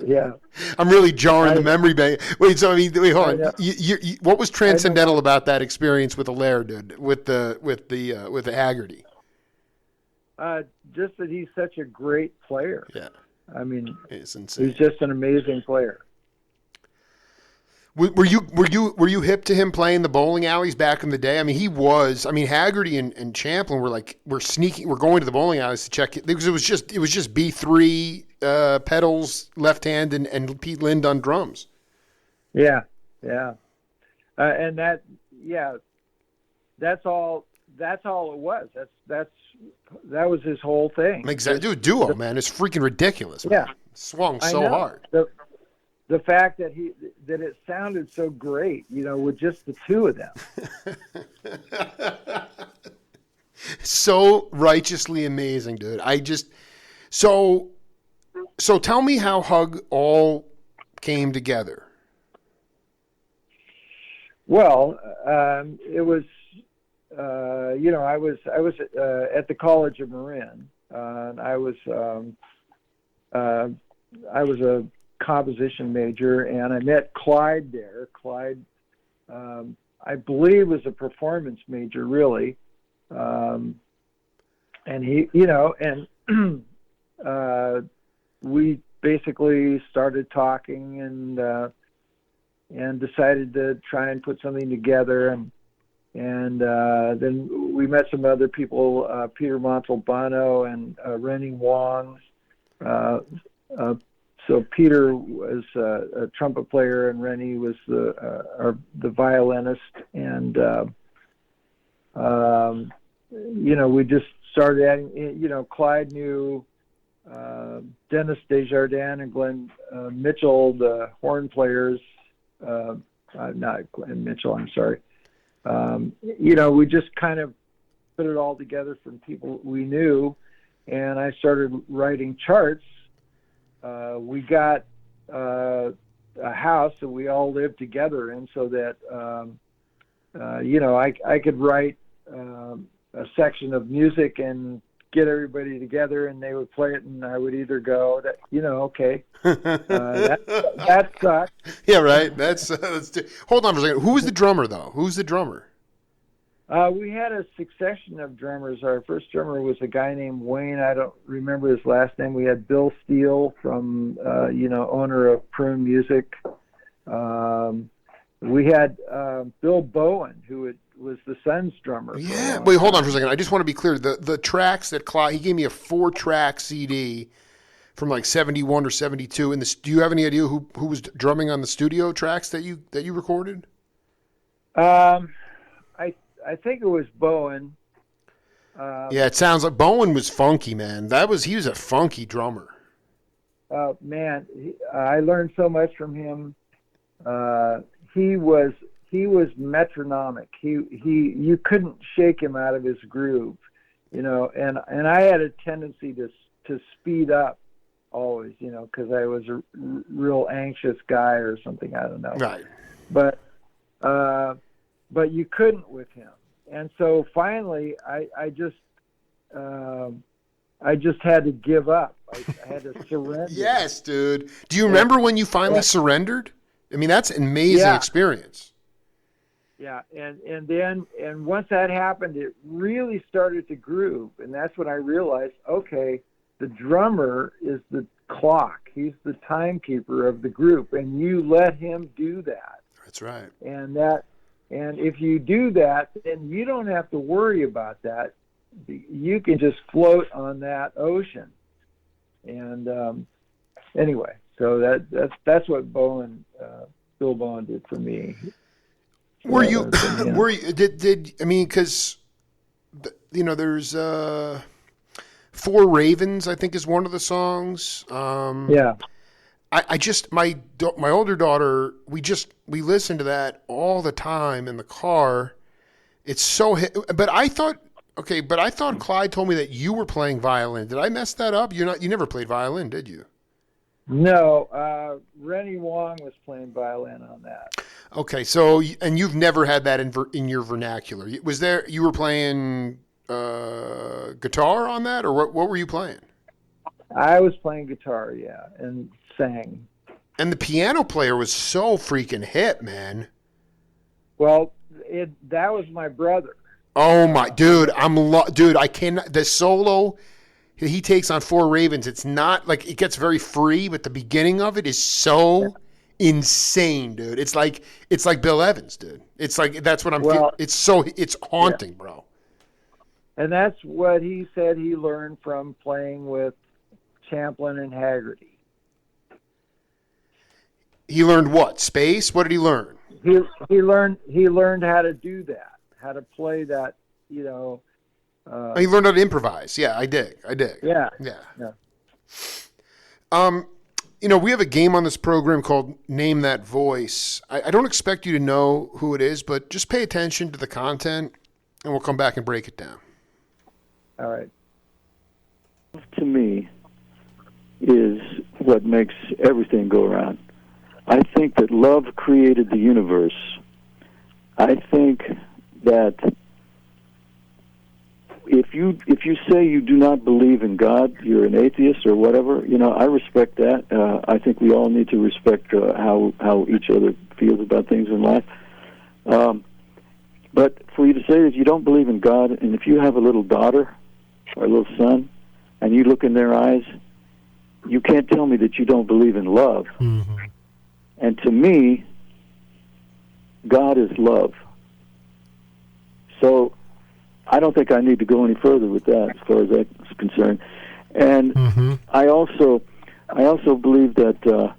Yeah. I'm really jarring the memory bank. Wait, hold on. What was transcendental about that experience with Allaire, dude, with the Haggerty? Just that he's such a great player. Yeah. I mean, it's insane. He's just an amazing player. Were you hip to him playing the bowling alleys back in the day? I mean, Haggerty and Champlin were going to the bowling alleys to check it because it was just B3 pedals, left hand, and Pete Lind on drums. Yeah. And that's all it was. That was his whole thing. Exactly. Dude, duo, man. It's freaking ridiculous, man. Yeah. Swung so hard. The fact that it sounded so great, with just the two of them. So righteously amazing, dude. So tell me how Hug all came together. Well, it was, I was at the College of Marin, and I was a composition major, and I met Clyde there. Clyde, I believe, was a performance major, really, and he, we basically started talking and decided to try and put something together, and then we met some other people, Peter Montalbano and Rennie Wong. So Peter was a trumpet player, and Rennie was the violinist, and we just started adding. Clyde knew Dennis Desjardins and Glenn Mitchell, the horn players. Not Glenn Mitchell, I'm sorry. We just kind of put it all together from people we knew, and I started writing charts. We got a house that we all lived together in, so that I could write a section of music and get everybody together, and they would play it, and I would either go, okay, that sucks. Yeah, right. Hold on for a second. Who was the drummer, though? Who's the drummer? We had a succession of drummers. Our first drummer was a guy named Wayne. I don't remember his last name. We had Bill Steele from, owner of Prune Music. We had Bill Bowen, who was the Suns drummer. Yeah. Wait, hold on for a second. I just want to be clear. The tracks that Clyde, he gave me a 4-track CD from like 71 or 72. Do you have any idea who was drumming on the studio tracks that you recorded? I think it was Bowen. Yeah, it sounds like Bowen was funky, man. He was a funky drummer. Man, I learned so much from him. He was metronomic. You couldn't shake him out of his groove, and I had a tendency to speed up always, because I was a real anxious guy or something. I don't know. Right. But you couldn't with him, and so finally, I just had to give up. I had to surrender. Yes, dude. Do you remember when you finally surrendered? I mean, that's an amazing experience. Yeah, and once that happened, it really started to groove, and that's when I realized, okay, the drummer is the clock. He's the timekeeper of the group, and you let him do that. That's right. And if you do that, then you don't have to worry about that. You can just float on that ocean. And anyway, so that's what Bill Bowen did for me. Were you? Because there's Four Ravens, I think, is one of the songs. Yeah. My older daughter, we listen to that all the time in the car. It's so but I thought Clyde told me that you were playing violin. Did I mess that up? You never played violin, did you? No, Rennie Wong was playing violin on that. Okay, so you've never had that in your vernacular. You were playing guitar on that, or what were you playing? I was playing guitar, yeah, and sang. And the piano player was so freaking hip, man. Well, that was my brother. Oh my, dude, I cannot. The solo he takes on Four Ravens, it's not like it gets very free, but the beginning of it is so insane, dude. It's like Bill Evans, dude. It's like that's what I'm. It's haunting, bro. And that's what he said he learned from playing with Champlin and Haggerty. He learned what? Space? What did he learn? He learned how to do that, how to play that, he learned how to improvise. Yeah, I dig. Yeah. We have a game on this program called Name That Voice. I don't expect you to know who it is, but just pay attention to the content, and we'll come back and break it down. All right. To me, is what makes everything go around. I think that love created the universe, I think that if you say you do not believe in God, you're an atheist or whatever. I respect that. I think we all need to respect how each other feels about things in life. But for you to say that you don't believe in God, and if you have a little daughter or a little son, and you look in their eyes, you can't tell me that you don't believe in love. Mm-hmm. And to me, God is love. So I don't think I need to go any further with that as far as that's concerned. And Mm-hmm. I also believe that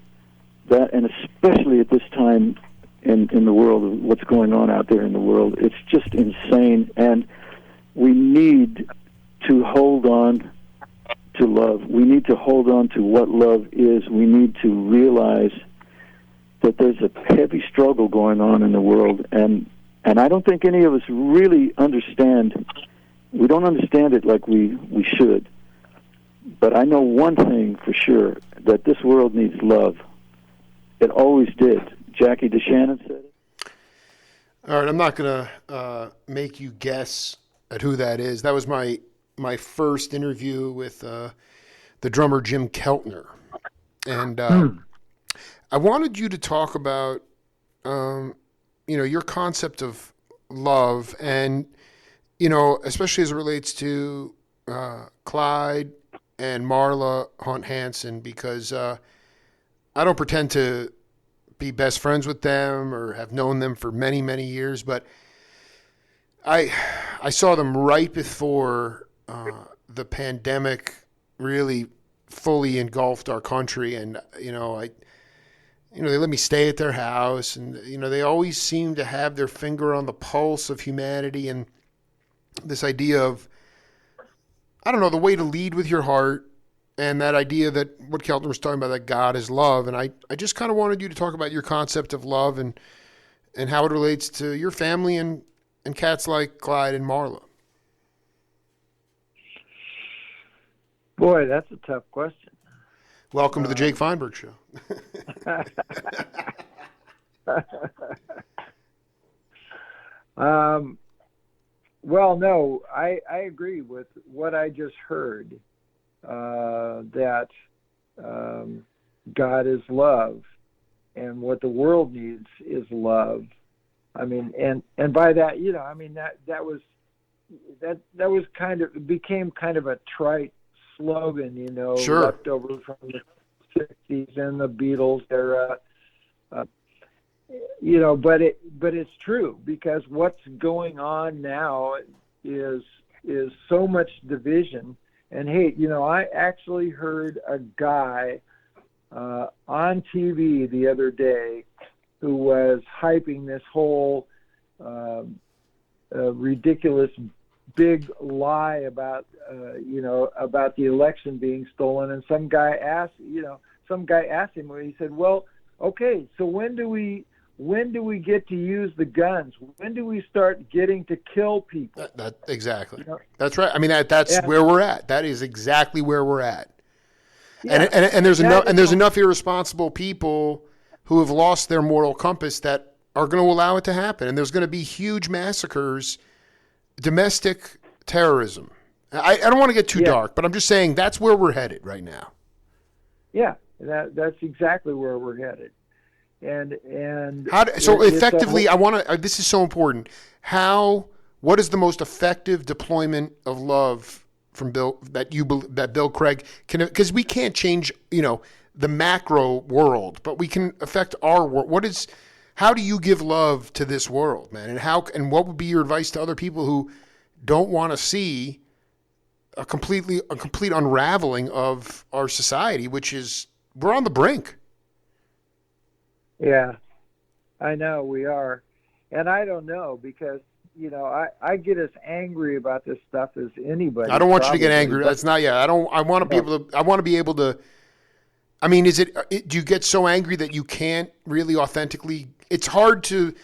and especially at this time in the world, what's going on out there in the world, it's just insane. And we need to hold on to love. We need to hold on to what love is. We need to realize that there's a heavy struggle going on in the world, and I don't think any of us really understand. We don't understand it like we should. But I know one thing for sure, that this world needs love. It always did. Jackie DeShannon said it. All right, I'm not going to make you guess at who that is. That was my first interview with the drummer Jim Keltner. And I wanted you to talk about, your concept of love and, especially as it relates to Clyde and Marla Hunt Hansen, because I don't pretend to be best friends with them or have known them for many, many years, but I saw them right before the pandemic really fully engulfed our country, and they let me stay at their house, and they always seem to have their finger on the pulse of humanity, and this idea of, I don't know, the way to lead with your heart, and that idea that what Keltner was talking about, that God is love. And I just kind of wanted you to talk about your concept of love and how it relates to your family and cats like Clyde and Marla. Boy, that's a tough question. Welcome to the Jake Feinberg Show. Well, no, I agree with what I just heard, that God is love, and what the world needs is love. I mean, and by that, that was kind of, became kind of a trite slogan, Sure. left over from the 60s and the Beatles era. But it's true, because what's going on now is so much division. And hey, I actually heard a guy on TV the other day who was hyping this whole ridiculous big lie about the election being stolen. And some guy asked him, he said, well, okay, so when do we get to use the guns? When do we start getting to kill people? That exactly. That's right. I mean, that's where we're at. That is exactly where we're at. Yeah. And there's enough irresponsible people who have lost their moral compass that are going to allow it to happen. And there's going to be huge massacres, domestic terrorism. I don't want to get too dark, but I'm just saying that's where we're headed right now. Yeah, that's exactly where we're headed. And effectively, this is so important. What is the most effective deployment of love from Bill Craig can, because we can't change, the macro world, but we can affect our world. How do you give love to this world, man? And what would be your advice to other people who don't want to see a complete unraveling of our society, which is, we're on the brink. Yeah, I know we are. And I don't know, because, I get as angry about this stuff as anybody. I don't want you to get angry. That's not, I want to be able to, I mean, do you get so angry that you can't really authentically, it's hard to,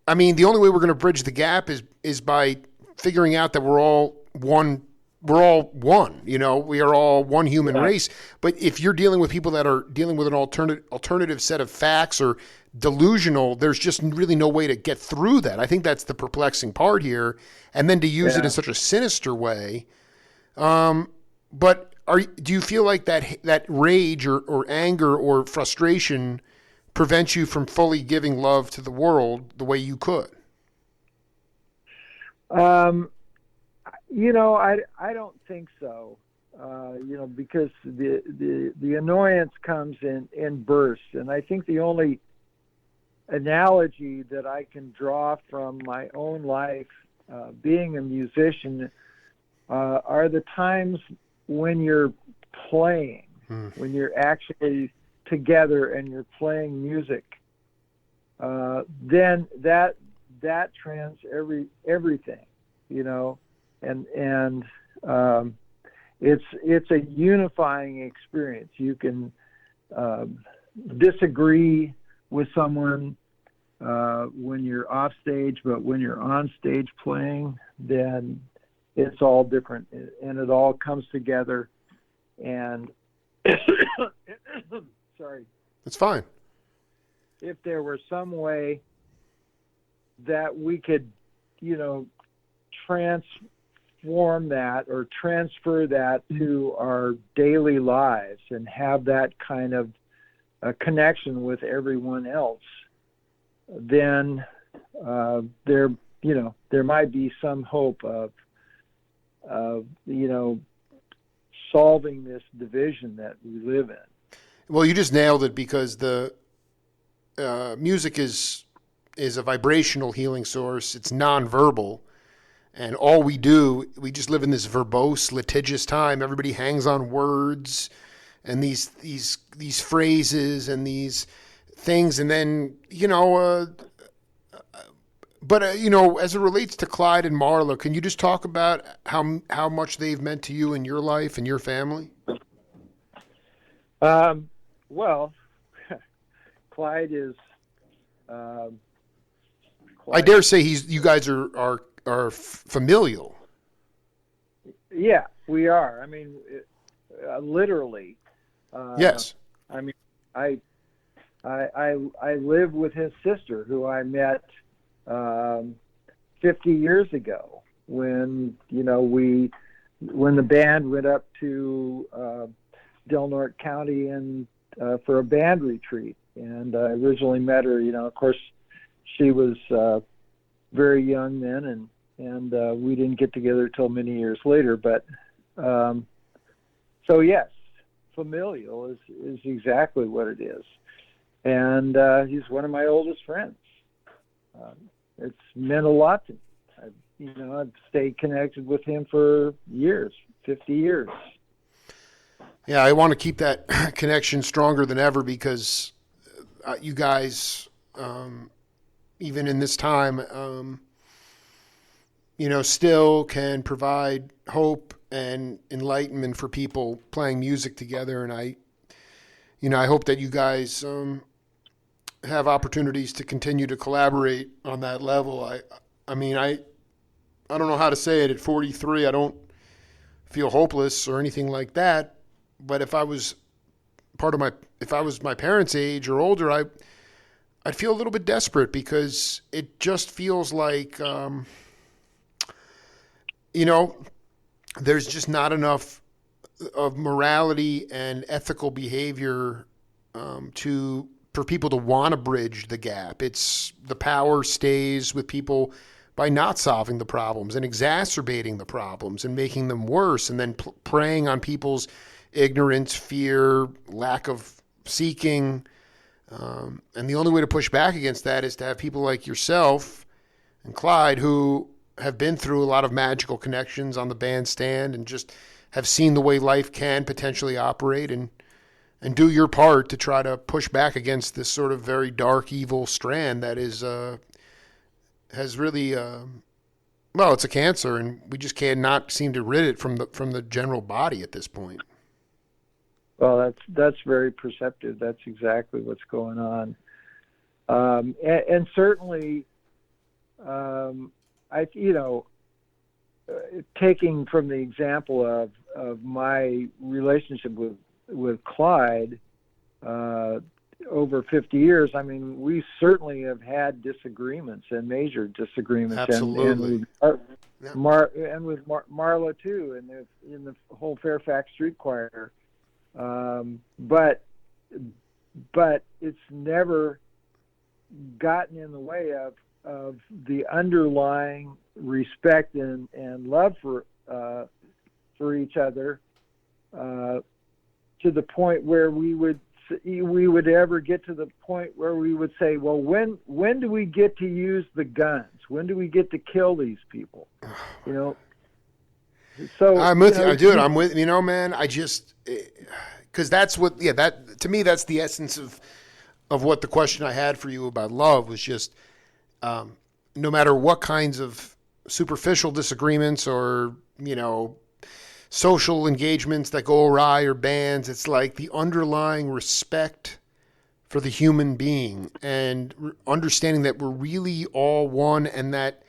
I mean, the only way we're going to bridge the gap is by figuring out that we're all one we're all one. We are all one human Yeah. race. But if you're dealing with people that are dealing with an alternative set of facts or delusional, there's just really no way to get through that. I think that's the perplexing part here. And then to use it in Yeah. such a sinister way. But do you feel like that rage or anger or frustration prevents you from fully giving love to the world the way you could? Um, I don't think so. Because the annoyance comes in bursts, and I think the only analogy that I can draw from my own life, being a musician, are the times when you're playing, when you're actually together and you're playing music. Then that trans everything, and it's a unifying experience. You can disagree with someone when you're off stage, but when you're on stage playing, then it's all different, and it all comes together. And sorry, It's fine. if there were some way that we could, transform that or transfer that to our daily lives and have that kind of a connection with everyone else, then there might be some hope of solving this division that we live in. Well, you just nailed it, because the music is a vibrational healing source. It's nonverbal, and all we just live in this verbose, litigious time. Everybody hangs on words and these phrases and these things, and then But as it relates to Clyde and Marla, can you just talk about how much they've meant to you in your life and your family? Well, Clyde is. I dare say you guys are familial. Yeah, we are. I mean, literally. Yes. I mean, I live with his sister, who I met 50 years ago when when the band went up to Del Norte County and for a band retreat, and I originally met her. Of course, she was very young then, and we didn't get together till many years later. But so yes, familial is exactly what it is, and he's one of my oldest friends. It's meant a lot to me. I've stayed connected with him for years, 50 years. Yeah, I want to keep that connection stronger than ever, because you guys, even in this time, still can provide hope and enlightenment for people playing music together. And I hope that you guys have opportunities to continue to collaborate on that level. I mean, I don't know how to say it. At 43, I don't feel hopeless or anything like that. But if I was my parents' age or older, I'd feel a little bit desperate, because it just feels like, there's just not enough of morality and ethical behavior for people to want to bridge the gap. It's the power stays with people by not solving the problems and exacerbating the problems and making them worse, and then preying on people's ignorance, fear, lack of seeking. And the only way to push back against that is to have people like yourself and Clyde, who have been through a lot of magical connections on the bandstand and just have seen the way life can potentially operate, and do your part to try to push back against this sort of very dark, evil strand that has really, it's a cancer, and we just cannot seem to rid it from the general body at this point. Well, that's very perceptive. That's exactly what's going on, and certainly, taking from the example of my relationship with Clyde over 50 years, I mean, we certainly have had disagreements and major disagreements. Absolutely. And with Marla too, in the whole Fairfax Street Choir. But it's never gotten in the way of the underlying respect and love for each other, to the point where we would ever get to the point where we would say, well, when do we get to use the guns? When do we get to kill these people? You know. So I'm with you, dude. I'm with man. I just because that's what that to me that's the essence of what the question I had for you about love was just no matter what kinds of superficial disagreements or social engagements that go awry or bands, it's like the underlying respect for the human being and understanding that we're really all one, and that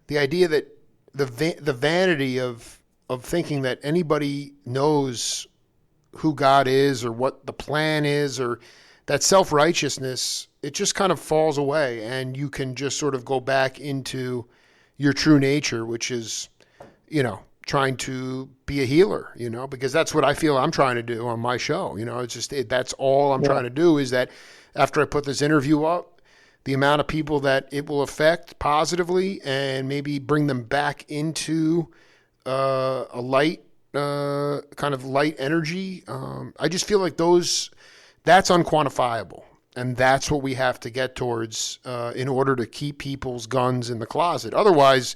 the idea that the vanity of thinking that anybody knows who God is or what the plan is, or that self-righteousness, it just kind of falls away, and you can just sort of go back into your true nature, which is, trying to be a healer, because that's what I feel I'm trying to do on my show. It's just, that's all I'm trying to do, is that after I put this interview up, the amount of people that it will affect positively and maybe bring them back into a light, kind of light energy. I just feel like that's unquantifiable. And that's what we have to get towards in order to keep people's guns in the closet. Otherwise,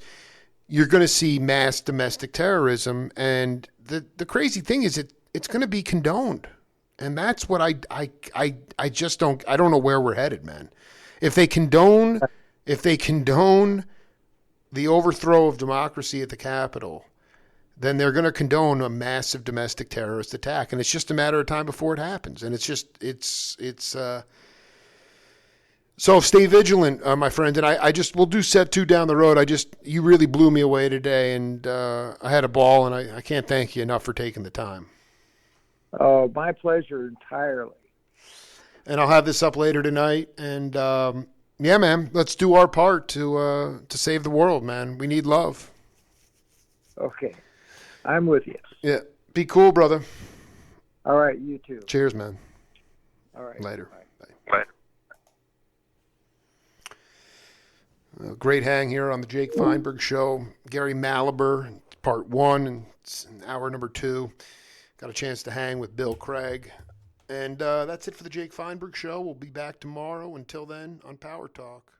you're going to see mass domestic terrorism. And the crazy thing is it's going to be condoned. And that's what I just don't know where we're headed, man. If they condone the overthrow of democracy at the Capitol, then they're going to condone a massive domestic terrorist attack. And it's just a matter of time before it happens. And so stay vigilant, my friend. And we'll do set 2 down the road. You really blew me away today, and I had a ball, and I can't thank you enough for taking the time. Oh, my pleasure entirely. And I'll have this up later tonight. And yeah, man, let's do our part to save the world, man. We need love. Okay, I'm with you. Yeah, be cool, brother. All right, you too. Cheers, man. All right. Later. Bye. Great hang here on the Jake Feinberg Show. Gary Malaber, part 1, and it's in hour number 2. Got a chance to hang with Bill Craig. And that's it for the Jake Feinberg Show. We'll be back tomorrow. Until then, on Power Talk.